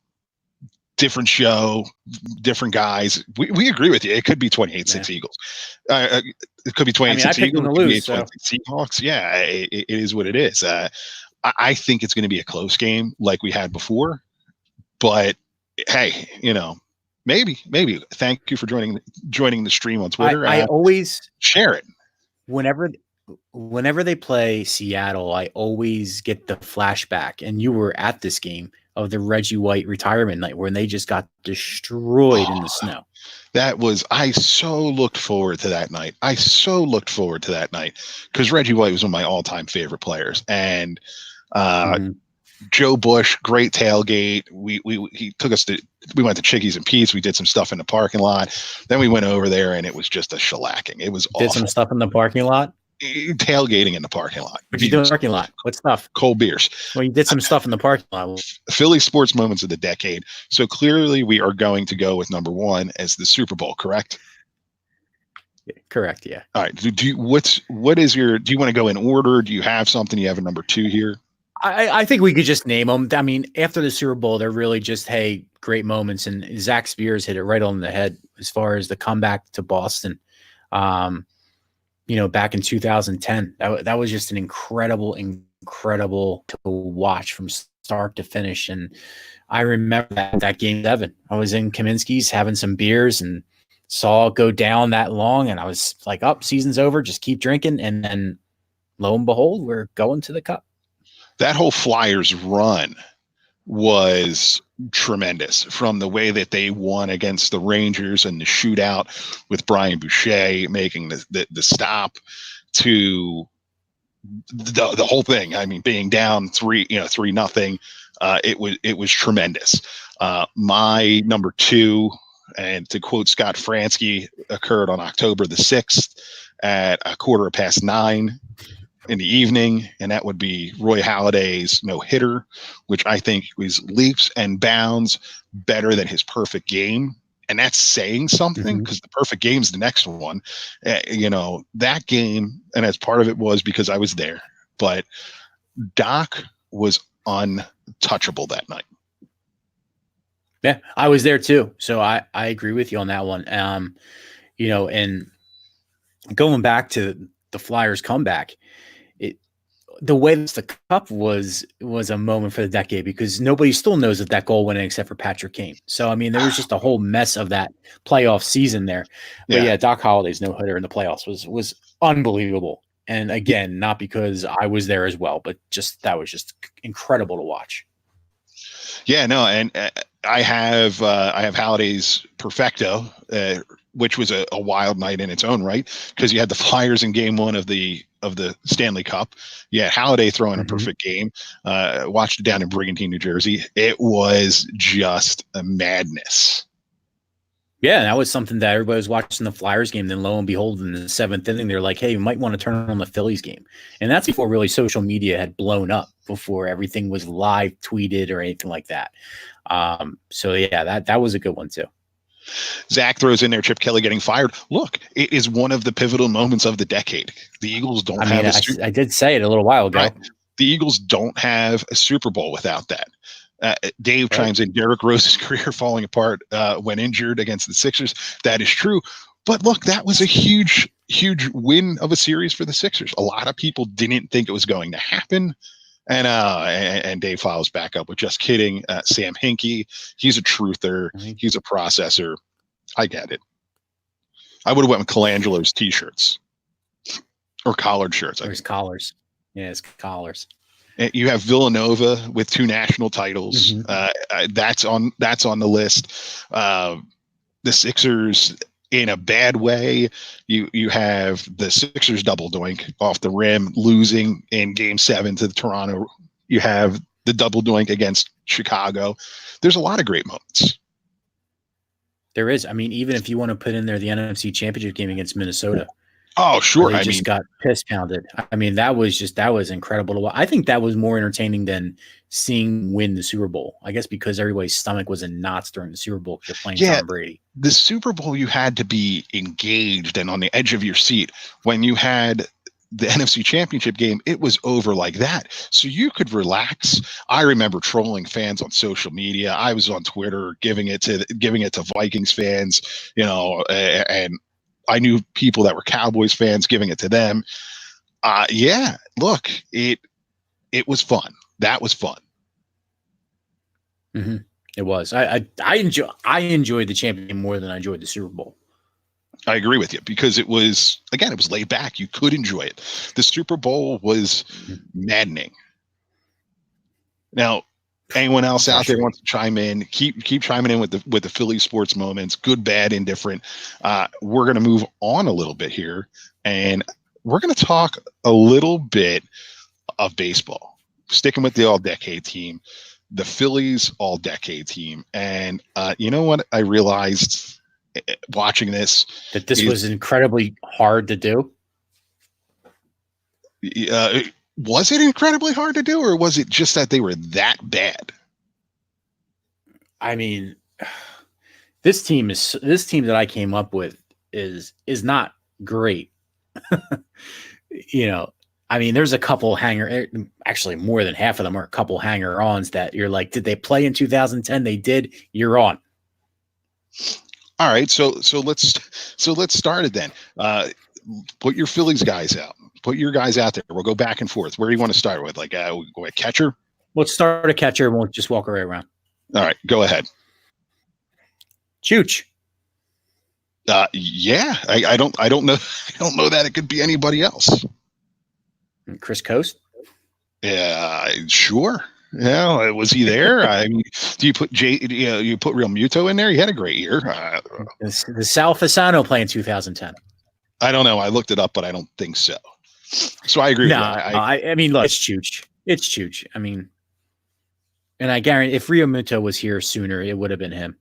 different show, different guys. We agree with you. It could be 28-6 Eagles. It could be 28-6 Eagles. It could be 28-6 Seahawks. Yeah, it is what it is. I think it's going to be a close game like we had before. But hey, maybe. Thank you for joining the stream on Twitter. I always share it. Whenever they play Seattle, I always get the flashback, and you were at this game, of the Reggie White retirement night when they just got destroyed in the snow. I so looked forward to that night. Because Reggie White was one of my all-time favorite players. And Joe Bush, great tailgate. He took us we went to Chickies and Pete's. We did some stuff in the parking lot. Then we went over there and it was just a shellacking. It was awful. Did some stuff in the parking lot? Tailgating in the parking lot. What did you do in the parking lot? What stuff? Cold beers. Well, you did some stuff in the parking lot. Philly sports moments of the decade. So clearly we are going to go with number 1 as the Super Bowl, correct? Correct. Yeah. All right. Do you what is your? Do you want to go in order? Do you have something? You have a number 2 here? I think we could just name them. I mean, after the Super Bowl, they're really just, hey, great moments. And Zach Spears hit it right on the head as far as the comeback to Boston. Back in 2010, that was just an incredible to watch from start to finish. And I remember that game 7. I was in Kaminsky's having some beers and saw it go down that long. And I was like, season's over. Just keep drinking. And then lo and behold, we're going to the Cup. That whole Flyers run was tremendous, from the way that they won against the Rangers and the shootout with Brian Boucher making the stop, to the whole thing. I mean, being down 3-0, it was tremendous. My number 2, and to quote Scott Fransky, occurred on October the 6th at 9:15 in the evening, and that would be Roy Halladay's no-hitter, which I think was leaps and bounds better than his perfect game. And that's saying something, because the perfect game is the next one. That game, and as part of it was because I was there, but Doc was untouchable that night. Yeah, I was there too. So I agree with you on that one. And going back to the Flyers comeback, the way the Cup was a moment for the decade, because nobody still knows that goal went in except for Patrick Kane. So, I mean, there was just a whole mess of that playoff season there. But yeah, Doc Holliday's no-hitter in the playoffs was unbelievable. And again, not because I was there as well, but that was just incredible to watch. Yeah, no, and I have Halliday's Perfecto, which was a wild night in its own right, because you had the Flyers in Game 1 of the Stanley Cup. Yeah, Halladay throwing a perfect game. Watched it down in Brigantine, New Jersey. It was just a madness. Yeah, that was something that everybody was watching the Flyers game. Then lo and behold, in the 7th inning, they're like, hey, you might want to turn on the Phillies game. And that's before really social media had blown up, before everything was live tweeted or anything like that. So yeah, that was a good one too. Zach throws in there Chip Kelly getting fired. Look, it is one of the pivotal moments of the decade. The Eagles don't have I did say it a little while ago. Right? The Eagles don't have a Super Bowl without that. Dave chimes in, Derrick Rose's career falling apart when injured against the Sixers. That is true. But look, that was a huge, huge win of a series for the Sixers. A lot of people didn't think it was going to happen. And Dave follows back up with, just kidding. Sam Hinkie, he's a truther. He's a processor. I get it. I would have went with Colangelo's T-shirts or collared shirts. There's collars. Yeah, it's collars. You have Villanova with 2 national titles. That's on the list. The Sixers in a bad way. You have the Sixers double doink off the rim, losing in Game 7 to Toronto. You have the double doink against Chicago. There's a lot of great moments. There is. I mean, even if you want to put in there the NFC Championship game against Minnesota. Oh, sure. They just got piss pounded. I mean, that was incredible to watch. I think that was more entertaining than seeing win the Super Bowl. I guess because everybody's stomach was in knots during the Super Bowl because you're playing Tom Brady. The Super Bowl, you had to be engaged and on the edge of your seat. When you had the NFC Championship game, it was over like that. So you could relax. I remember trolling fans on social media. I was on Twitter giving it to Vikings fans, and I knew people that were Cowboys fans, giving it to them. Look, it was fun. That was fun. Mm-hmm. It was. I enjoyed the champion more than I enjoyed the Super Bowl. I agree with you, because it was laid back. You could enjoy it. The Super Bowl was maddening. Now, anyone else out there wants to chime in, keep chiming in with the Philly sports moments, good, bad, indifferent. We're going to move on a little bit here, and we're going to talk a little bit of baseball, sticking with the all-decade team, the Phillies all-decade team. And you know what I realized watching this? That this was incredibly hard to do? Was it incredibly hard to do, or was it just that they were that bad? I mean, this team that I came up with is not great. I mean, there's a couple actually more than half of them are a couple hanger-ons that you're like, did they play in 2010? They did. You're on. All right, so let's start it then. Put your Phillies guys out. Put your guys out there. We'll go back and forth. Where do you want to start with? Like, we'll go with catcher. Let's start a catcher and we'll just walk right around. All right, go ahead. Chooch. Yeah, I don't know. I don't know that it could be anybody else. Chris Coast. Yeah, sure. Yeah, was he there? I mean, do you put you put Real Muto in there? He had a great year. The Sal Fasano play in 2010. I don't know. I looked it up, but I don't think so. So I agree. No, I mean, look, it's Chooch. It's Chooch. I mean, and I guarantee if Real Muto was here sooner, it would have been him.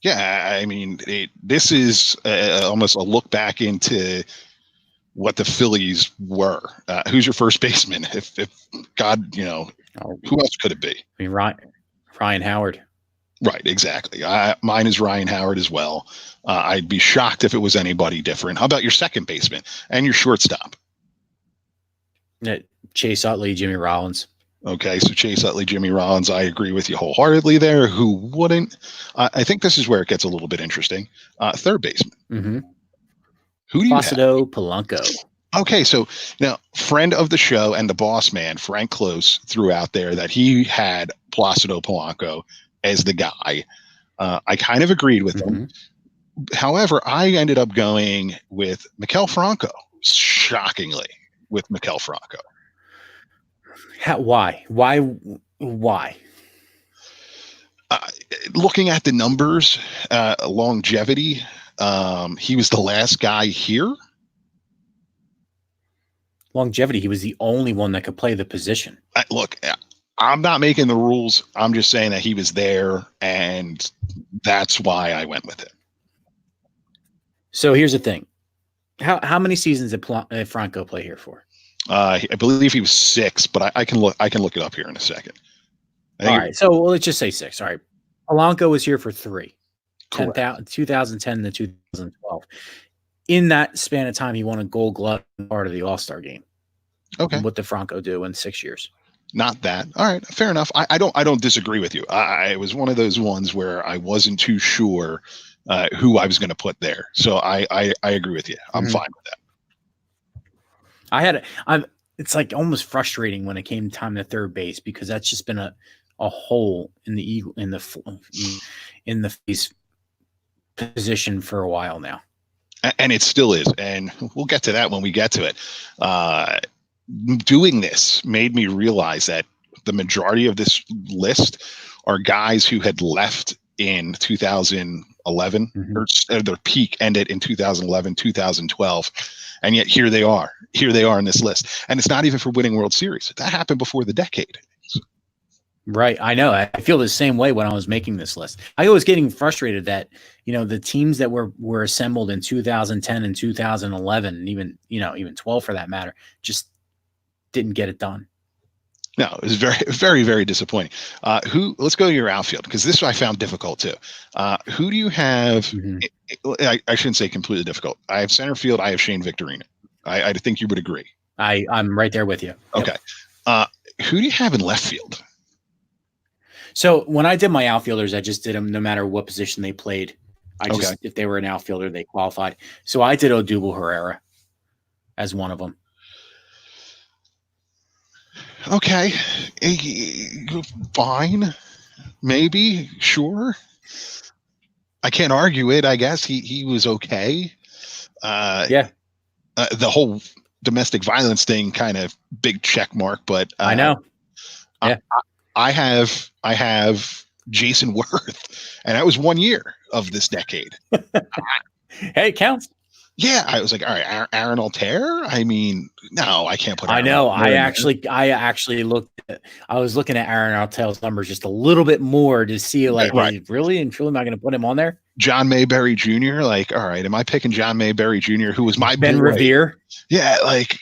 Yeah, I mean, this is almost a look back into what the Phillies were. Who's your first baseman? If God, who else could it be? I mean, Ryan Howard. Right, exactly. Mine is Ryan Howard as well. I'd be shocked if it was anybody different. How about your second baseman and your shortstop? Chase Utley, Jimmy Rollins. Okay, so Chase Utley, Jimmy Rollins, I agree with you wholeheartedly there. Who wouldn't? I think this is where it gets a little bit interesting. Third baseman. Mm-hmm. Who do you Placido have? Polanco. Okay, so now friend of the show and the boss man, Frank Close, threw out there that he had Placido Polanco as the guy. I kind of agreed with him. However, I ended up going with Maikel Franco, shockingly, with Maikel Franco. Why? Looking at the numbers, longevity, he was the last guy here. Longevity, he was the only one that could play the position. Look, I'm not making the rules. I'm just saying that he was there, and that's why I went with it. So here's the thing. How many seasons did Franco play here for? I believe he was 6, but I can look it up here in a second. All right, so let's just say 6. All right. Polanco was here for 3. 2010 to 2012. In that span of time, he won a Gold Glove part of the All-Star game. Okay. What did Franco do in 6 years? Not that. All right, fair enough. I don't disagree with you. It was one of those ones where I wasn't too sure who I was going to put there. So I agree with you. I'm fine with that. It's like almost frustrating when it came time to third base because that's just been a hole in the face position for a while now. And it still is. And we'll get to that when we get to it. Doing this made me realize that the majority of this list are guys who had left in 2011 or their peak ended in 2011, 2012. And yet here they are in this list. And it's not even for winning World Series. That happened before the decade. Right. I know. I feel the same way when I was making this list. I was getting frustrated that, the teams that were assembled in 2010 and 2011, and even 12 for that matter, just didn't get it done. No, it was very, very, very disappointing. Let's go to your outfield, because this I found difficult too. Who do you have? I shouldn't say completely difficult. I have center field. I have Shane Victorino. I think you would agree. I'm right there with you. Okay. Yep. Who do you have in left field? So when I did my outfielders, I just did them no matter what position they played. If they were an outfielder, they qualified. So I did Odubel Herrera as one of them. Okay, fine, maybe, sure. I can't argue it. I guess he was okay. The whole domestic violence thing, kind of big check mark. But I know. Yeah, I have Jason Worth, and that was 1 year of this decade. Hey, it counts. Yeah, I was like, all right, Aaron Altair. I mean, no, I can't put. I know. I actually looked. I was looking at Aaron Altair's numbers just a little bit more to see, like, really and truly, am I going to put him on there? John Mayberry Jr. Like, all right, am I picking John Mayberry Jr., who was my Ben Revere? Yeah, like,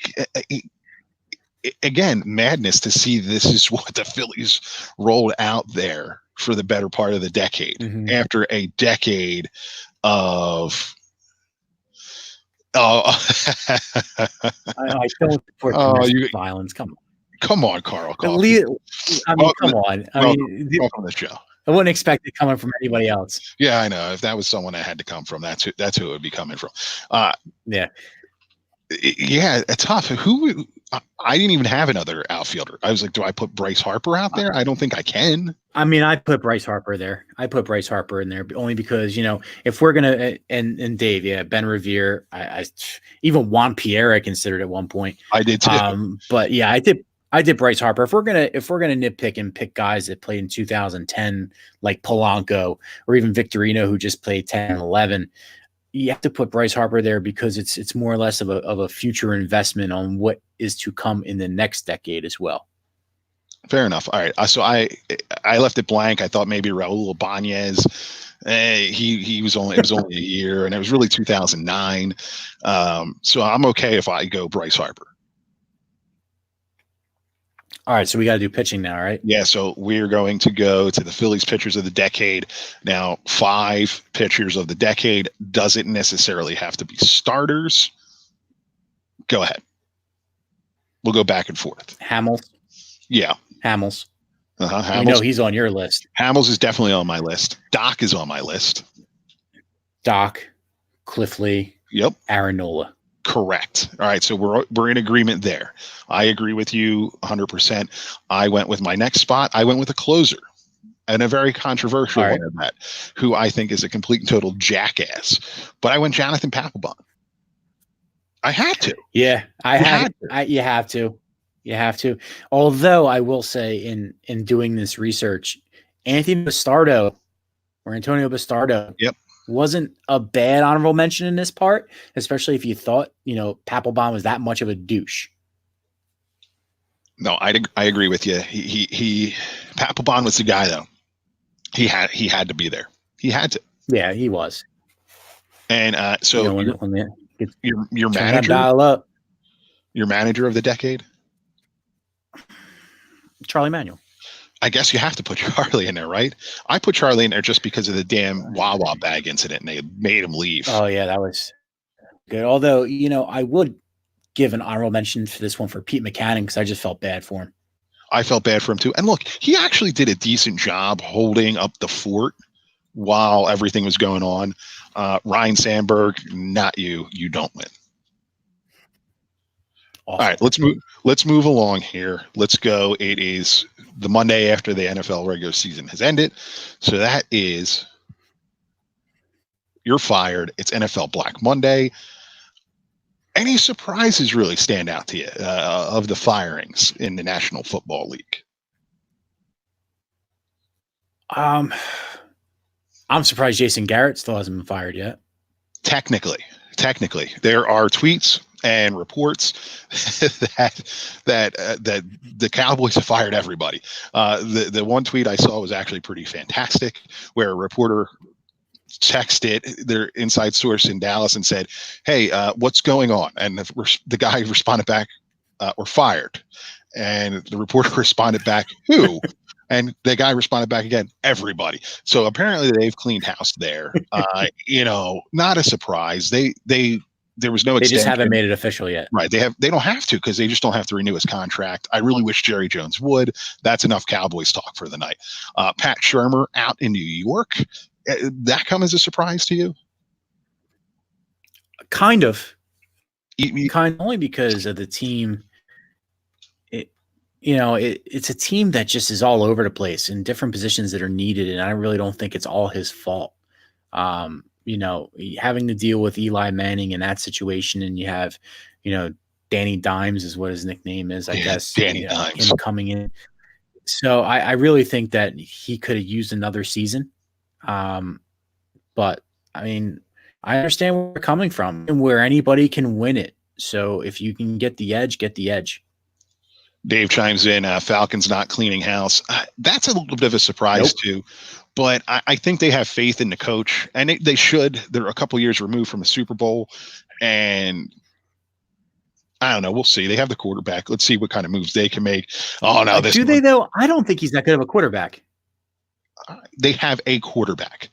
again, madness to see this is what the Phillies rolled out there for the better part of the decade, after a decade of Oh, I don't support domestic violence. Come on, Carl. I mean, come on. Welcome to the show. I wouldn't expect it coming from anybody else. Yeah, I know. If that was someone that had to come from, that's who it would be coming from. Yeah. Yeah, it's tough. I didn't even have another outfielder. I was like, do I put Bryce Harper out there? I don't think I can. I mean, I put Bryce Harper there. I put Bryce Harper in there only because, if we're gonna and Dave, Ben Revere, I even Juan Pierre I considered at one point. I did too. But yeah, I did Bryce Harper. If we're gonna nitpick and pick guys that played in 2010, like Polanco or even Victorino, who just played 10 and 11, you have to put Bryce Harper there because it's more or less of a future investment on what is to come in the next decade as well. Fair enough. All right. So I left it blank. I thought maybe Raul Ibanez. It was only a year, and it was really 2009. So I'm okay if I go Bryce Harper. All right, so we got to do pitching now, right? Yeah, so we're going to go to the Phillies pitchers of the decade. Now, 5 pitchers of the decade doesn't necessarily have to be starters. Go ahead. We'll go back and forth. Hamels? Yeah. Hamels. Hamels. I know he's on your list. Hamels is definitely on my list. Doc is on my list. Doc, Cliff Lee. Yep. Aaron Nola. Correct. All right, so we're in agreement there. I agree with you 100%. I went with my next spot. I went with a closer, and a very controversial one of that, who I think is a complete and total jackass. But I went Jonathan Papelbon. I had to. Yeah, you have to. You have to. Although I will say, in doing this research, Antonio Bastardo, yep, wasn't a bad honorable mention in this part, especially if you thought, Papelbon was that much of a douche. No, I agree with you. He Papelbon was the guy though. He had to be there. He had to. Yeah, he was. And so your manager, dial up. Your manager of the decade, Charlie Manuel. I guess you have to put Charlie in there, right? I put Charlie in there just because of the damn Wawa bag incident, and they made him leave. Oh yeah, that was good. Although, I would give an honorable mention for this one for Pete Mackanin because I just felt bad for him. I felt bad for him too. And look, he actually did a decent job holding up the fort while everything was going on. Ryan Sandberg, not you. You don't win. Awesome. All right, let's move along here. Let's go. It is the Monday after the NFL regular season has ended. So that is, you're fired. It's NFL Black Monday. Any surprises really stand out to you of the firings in the National Football League? I'm surprised Jason Garrett still hasn't been fired yet. Technically, there are tweets and reports that the Cowboys have fired everybody. The one tweet I saw was actually pretty fantastic, where a reporter texted their inside source in Dallas and said, "Hey, what's going on?" And the guy responded back, "We're fired." And the reporter responded back, "Who?" And the guy responded back again, "Everybody." So apparently they've cleaned house there. Not a surprise. There was no extension. They just haven't made it official yet. Right. They don't have to, because they just don't have to renew his contract. I really wish Jerry Jones would. That's enough Cowboys talk for the night. Pat Shurmur out in New York. That come as a surprise to you? Kind of. Only because of the team. It's a team that just is all over the place in different positions that are needed, and I really don't think it's all his fault. Having to deal with Eli Manning in that situation, and you have, Danny Dimes is what his nickname is, I guess. Danny Dimes. Him coming in. So I really think that he could have used another season. But I mean, I understand where we're coming from and where anybody can win it. So if you can get the edge, get the edge. Dave chimes in, Falcons not cleaning house. That's a little bit of a surprise too, but I think they have faith in the coach, and they should. They're a couple years removed from a Super Bowl, and I don't know. We'll see. They have the quarterback. Let's see what kind of moves they can make. Oh no, they though? I don't think he's that good of a quarterback. They have a quarterback.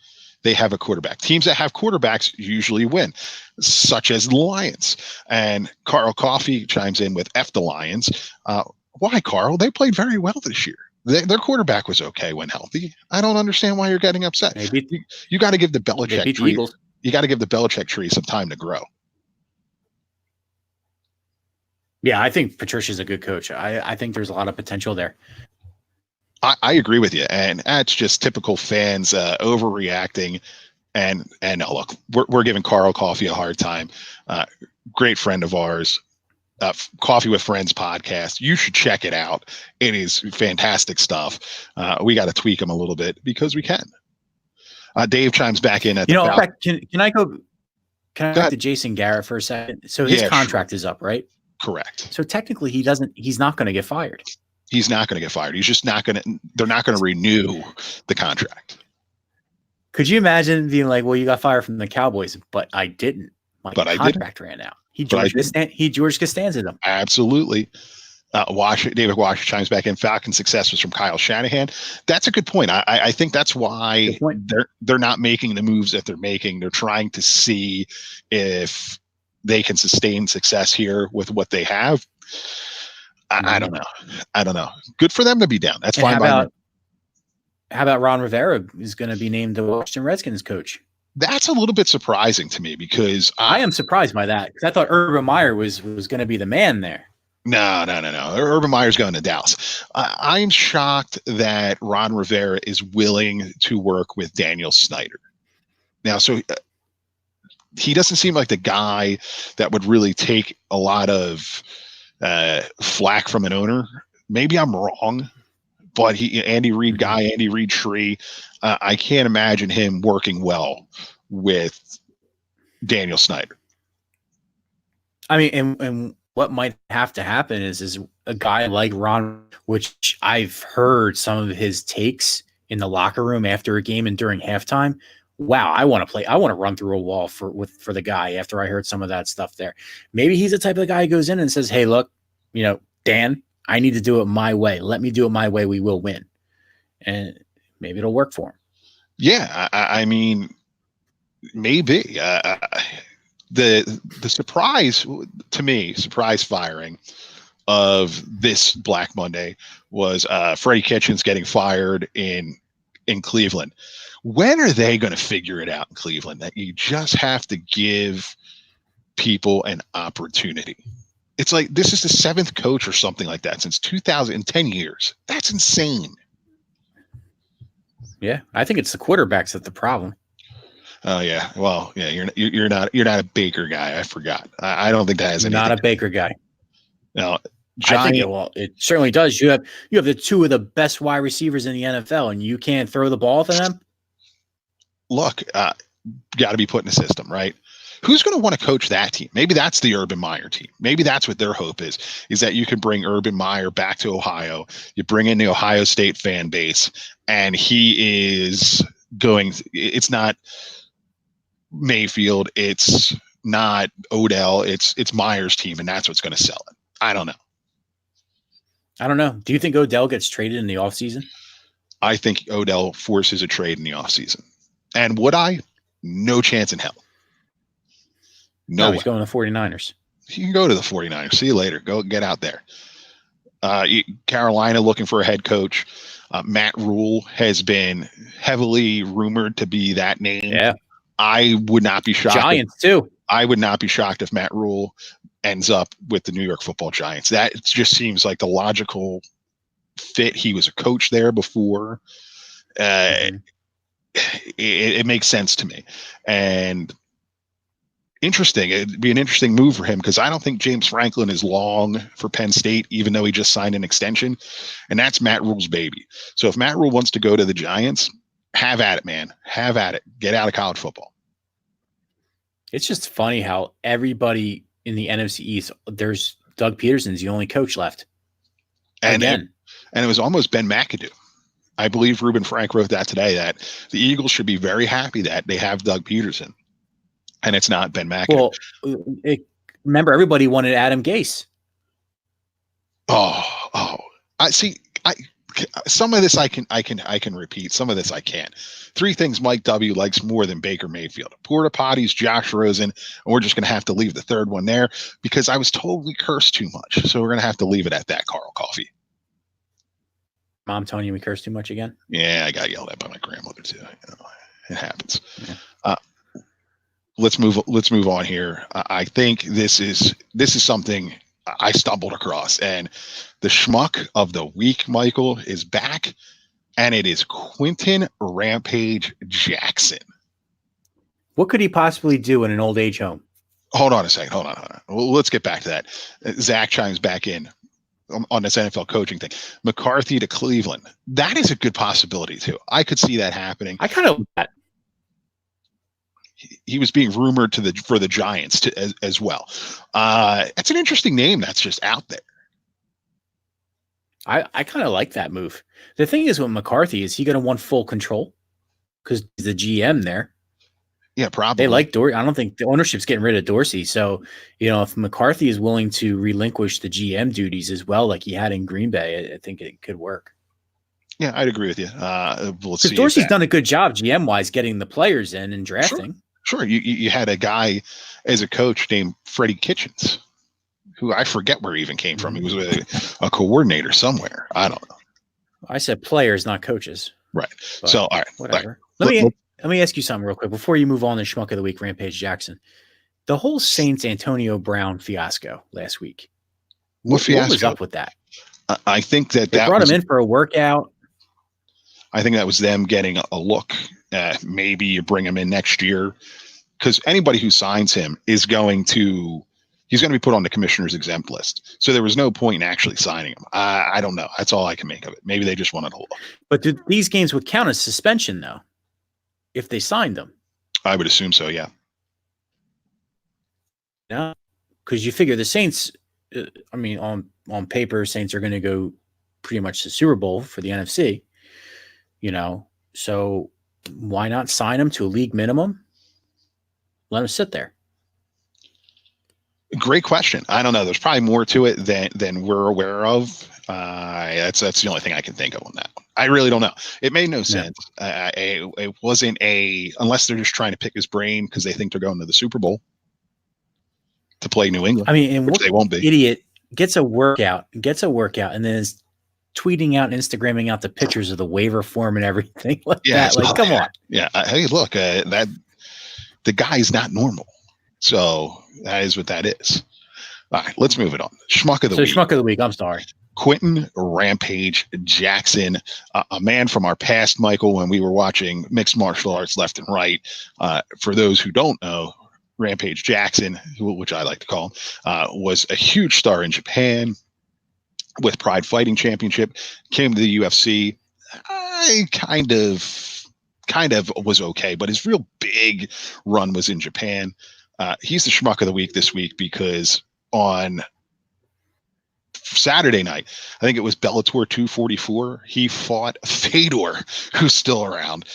Teams that have quarterbacks usually win. such as the Lions. And Carl Coffey chimes in with F the Lions. Why, Carl? They played very well this year. Their quarterback was okay when healthy. I don't understand why you're getting upset. You got to give the Belichick tree. You got to give the Belichick tree some time to grow. Yeah, I think Patricia's a good coach. I think there's a lot of potential there. I agree with you, and that's just typical fans overreacting. And look, we're giving Carl Coffey a hard time. Great friend of ours, Coffee with Friends podcast. You should check it out. It is fantastic stuff. We got to tweak him a little bit because we can. Dave chimes back in at can I go back to Jason Garrett for a second? So his contract is up, right? Correct. So technically he's not going to get fired. He's not going to get fired. He's just not going to, they're not going to renew the contract. Could you imagine being like, well, you got fired from the Cowboys, but I didn't. My contract ran out. He George Costanza them. Absolutely. David Washer chimes back in. Falcon success was from Kyle Shanahan. That's a good point. I think that's why they're not making the moves that they're making. They're trying to see if they can sustain success here with what they have. I don't know. Good for them to be down. That's fine. How about Ron Rivera is going to be named the Washington Redskins coach? That's a little bit surprising to me because I am surprised by that because I thought Urban Meyer was going to be the man there. No. Urban Meyer's going to Dallas. I'm shocked that Ron Rivera is willing to work with Daniel Snyder. Now, so he doesn't seem like the guy that would really take a lot of flack from an owner. Maybe I'm wrong, but Andy Reid tree. I can't imagine him working well with Daniel Snyder. I mean, and what might have to happen is a guy like Ron, which I've heard some of his takes in the locker room after a game and during halftime. Wow, I want to play. I want to run through a wall for the guy after I heard some of that stuff there. Maybe he's the type of guy who goes in and says, hey, look, Dan, I need to do it my way. Let me do it my way. We will win. And maybe it'll work for him. Yeah. I mean, maybe the surprise to me, surprise firing of this Black Monday was Freddie Kitchens getting fired in Cleveland. When are they going to figure it out in Cleveland that you just have to give people an opportunity? It's like this is the 7th coach or something like that since 2010 years. That's insane. Yeah, I think it's the quarterbacks that's the problem. Oh yeah, well yeah, you're not a Baker guy. I forgot. I don't think that has anything. Not a Baker guy. No, I think it certainly does. You have the 2 of the best wide receivers in the NFL, and you can't throw the ball to them. Look, got to be put in the system, right? Who's going to want to coach that team? Maybe that's the Urban Meyer team. Maybe that's what their hope is that you can bring Urban Meyer back to Ohio. You bring in the Ohio State fan base, and he is going – it's not Mayfield. It's not Odell. It's Meyer's team, and that's what's going to sell it. I don't know. Do you think Odell gets traded in the offseason? I think Odell forces a trade in the offseason. And would I? No chance in hell. No, he's going to the 49ers. You can go to the 49ers. See you later. Go get out there. Carolina looking for a head coach. Matt Rule has been heavily rumored to be that name. Yeah. I would not be shocked. Giants too. I would not be shocked if Matt Rule ends up with the New York Football Giants. That just seems like the logical fit. He was a coach there before. It makes sense to me. And interesting. It'd be an interesting move for him because I don't think James Franklin is long for Penn State, even though he just signed an extension. And that's Matt Rule's baby. So if Matt Rule wants to go to the Giants, have at it, man. Have at it. Get out of college football. It's just funny how everybody in the NFC East, there's Doug Peterson's the only coach left. And it was almost Ben McAdoo. I believe Reuben Frank wrote that today, that the Eagles should be very happy that they have Doug Peterson and it's not Ben McAdoo. Well, remember everybody wanted Adam Gase. I see. Some of this I can repeat. Some of this I can't. 3 things Mike W likes more than Baker Mayfield: porta potties, Josh Rosen, and we're just going to have to leave the third one there because I was told we curse too much. So we're going to have to leave it at that. Carl Coffee. Mom telling you we curse too much again? Yeah, I got yelled at by my grandmother too. It happens. Yeah. Let's move on here. I think this is something I stumbled across, and the schmuck of the week, Michael, is back, and it is Quentin Rampage Jackson. What could he possibly do in an old age home? Hold on a second. Hold on. Well, let's get back to that. Zach chimes back in on this NFL coaching thing. McCarthy to Cleveland. That is a good possibility too. I could see that happening. I kind of that. He was being rumored for the Giants as well. That's an interesting name that's just out there. I kind of like that move. The thing is with McCarthy, is he going to want full control? Because he's the GM there. Yeah, probably. They like Dorsey. I don't think the ownership's getting rid of Dorsey. So, if McCarthy is willing to relinquish the GM duties as well, like he had in Green Bay, I think it could work. Yeah, I'd agree with you. Because Dorsey's done a good job GM-wise getting the players in and drafting. Sure. You had a guy as a coach named Freddie Kitchens, who I forget where he even came from. He was a coordinator somewhere. I don't know. I said players, not coaches. Right. So, all right. Whatever. All right. Let me ask you something real quick before you move on to Schmuck of the Week, Rampage Jackson. The whole Saints Antonio Brown fiasco last week. What was up with that? I think they brought him in for a workout. I think that was them getting a look. Maybe you bring him in next year, because anybody who signs him he's going to be put on the commissioner's exempt list. So there was no point in actually signing him. I don't know. That's all I can make of it. Maybe they just wanted a look. But these games would count as suspension, though, if they signed them? I would assume so, yeah. Yeah, because you figure the Saints, on paper, Saints are going to go pretty much to the Super Bowl for the NFC, so why not sign them to a league minimum? Let them sit there. Great question. I don't know. There's probably more to it than we're aware of. That's the only thing I can think of on that one. I really don't know. It made no sense. It wasn't unless they're just trying to pick his brain because they think they're going to the Super Bowl to play New England. And which they won't be. Idiot gets a workout, and then is tweeting out and Instagramming out the pictures of the waiver form and everything like that. Like, come on. Yeah. Hey, look, that the guy's not normal. So that is what that is. All right, let's move it on. Schmuck of the week. Schmuck of the week. I'm sorry. Quentin Rampage Jackson, a man from our past, Michael, when we were watching mixed martial arts left and right. For those who don't know, Rampage Jackson, which I like to call him, was a huge star in Japan with Pride Fighting Championship, came to the UFC. I kind of was okay, but his real big run was in Japan. He's the schmuck of the week this week because on Saturday night, I think it was Bellator 244, he fought Fedor, who's still around,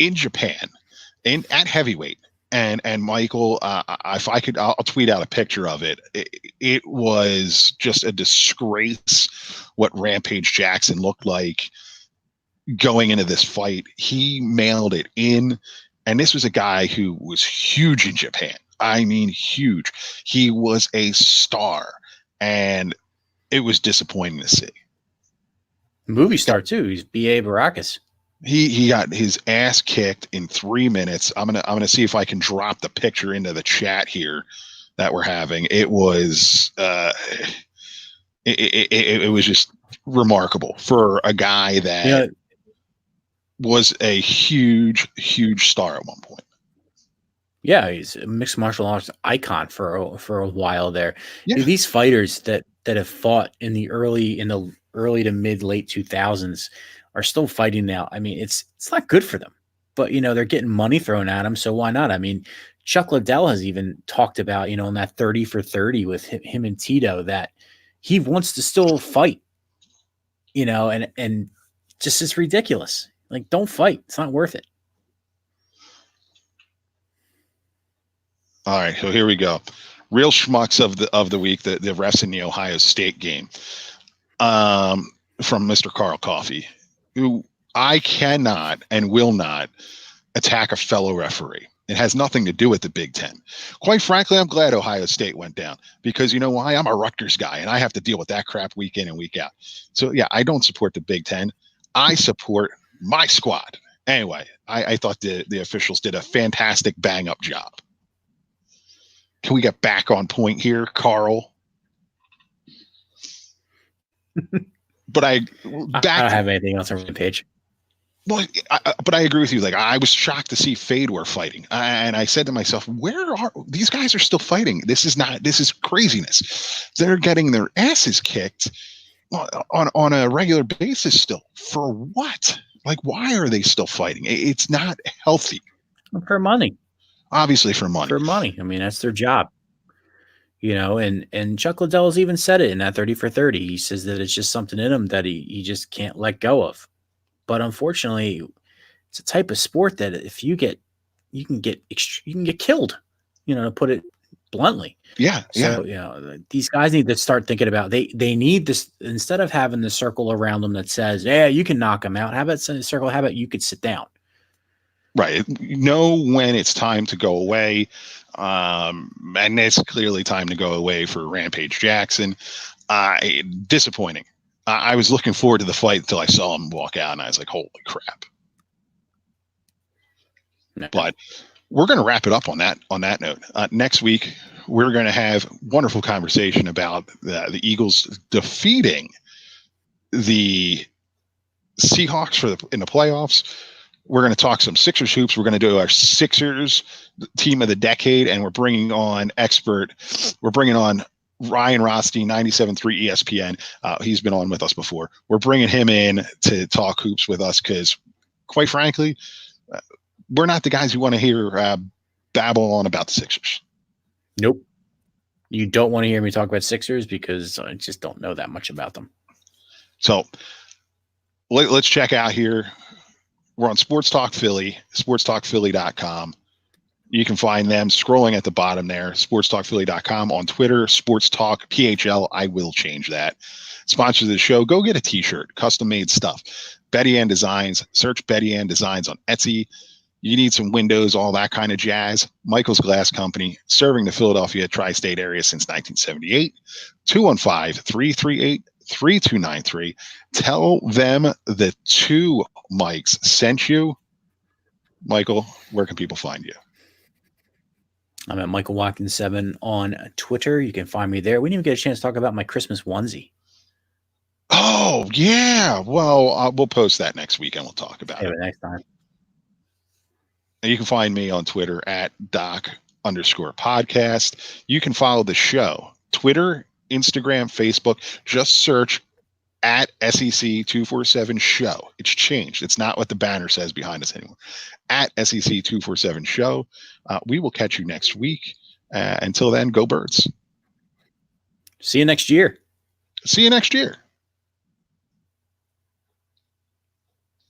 in Japan, at heavyweight. And Michael, if I could, I'll tweet out a picture of it. It was just a disgrace what Rampage Jackson looked like going into this fight. He mailed it in, and this was a guy who was huge in Japan. I mean, huge. He was a star, and it was disappointing to see. Movie star too. He's B.A. Baracus. He got his ass kicked in 3 minutes. I'm gonna see if I can drop the picture into the chat here that we're having. It was it was just remarkable for a guy that was a huge star at one point. Yeah, he's a mixed martial arts icon for a while there. Yeah. These fighters that have fought in the early to mid late 2000s are still fighting now. I mean, it's not good for them, but they're getting money thrown at them, so why not? I mean, Chuck Liddell has even talked about, in that 30 for 30 with him and Tito, that he wants to still fight, and just it's ridiculous. Like, don't fight. It's not worth it. All right, so here we go. Real schmucks of the week, the refs in the Ohio State game. from Mr. Carl Coffey, who I cannot and will not attack a fellow referee. It has nothing to do with the Big Ten. Quite frankly, I'm glad Ohio State went down because you know why? I'm a Rutgers guy and I have to deal with that crap week in and week out. So yeah, I don't support the Big Ten. I support my squad. Anyway, I thought the officials did a fantastic bang up job. Can we get back on point here, Carl? But I don't have anything else on the page. Well, but I agree with you. Like, I was shocked to see Fedor fighting, and I said to myself, "Where are these guys? Are still fighting? This is craziness. They're getting their asses kicked on a regular basis still. For what? Like, why are they still fighting? It's not healthy. For money, obviously, for money. For money. I mean, that's their job. You know, and Chuck Liddell's even said it in that 30 for 30. He says that it's just something in him that he just can't let go of. But unfortunately, it's a type of sport that if you can get killed, you know, to put it bluntly. Yeah. So, you know, these guys need to start thinking about they need this instead of having the circle around them that says, yeah, you can knock them out. How about a circle? How about you could sit down? Right. Know when it's time to go away. And it's clearly time to go away for Rampage Jackson. Disappointing. I was looking forward to the fight until I saw him walk out, and I was like, holy crap. No. But we're going to wrap it up on that note. Next week, we're going to have a wonderful conversation about the Eagles defeating the Seahawks in the playoffs. We're going to talk some Sixers hoops. We're going to do our Sixers team of the decade, and we're bringing on Ryan Rothstein, 97.3 ESPN. He's been on with us before. We're bringing him in to talk hoops with us because, quite frankly, we're not the guys who want to hear babble on about the Sixers. Nope. You don't want to hear me talk about Sixers because I just don't know that much about them. So let's check out here. We're on Sports Talk Philly, sportstalkphilly.com. You can find them scrolling at the bottom there, sportstalkphilly.com. On Twitter, Sports Talk PHL. I will change that. Sponsors of the show, go get a t-shirt, custom-made stuff. Betty Ann Designs. Search Betty Ann Designs on Etsy. You need some windows, all that kind of jazz. Michael's Glass Company, serving the Philadelphia tri-state area since 1978. 215-338-3293. Tell them the two Mikes sent you. Michael, where can people find you? I'm at Michael Watkins 7 on Twitter. You can find me there. We didn't even get a chance to talk about my Christmas onesie. Oh, yeah. Well, we'll post that next week and we'll talk about it. Next time. And you can find me on Twitter at doc_podcast. You can follow the show, Twitter, Instagram, Facebook. Just search at SEC 247 show. It's changed. It's not what the banner says behind us anymore. At SEC 247 show. We will catch you next week. Until then, go Birds. See you next year. See you next year.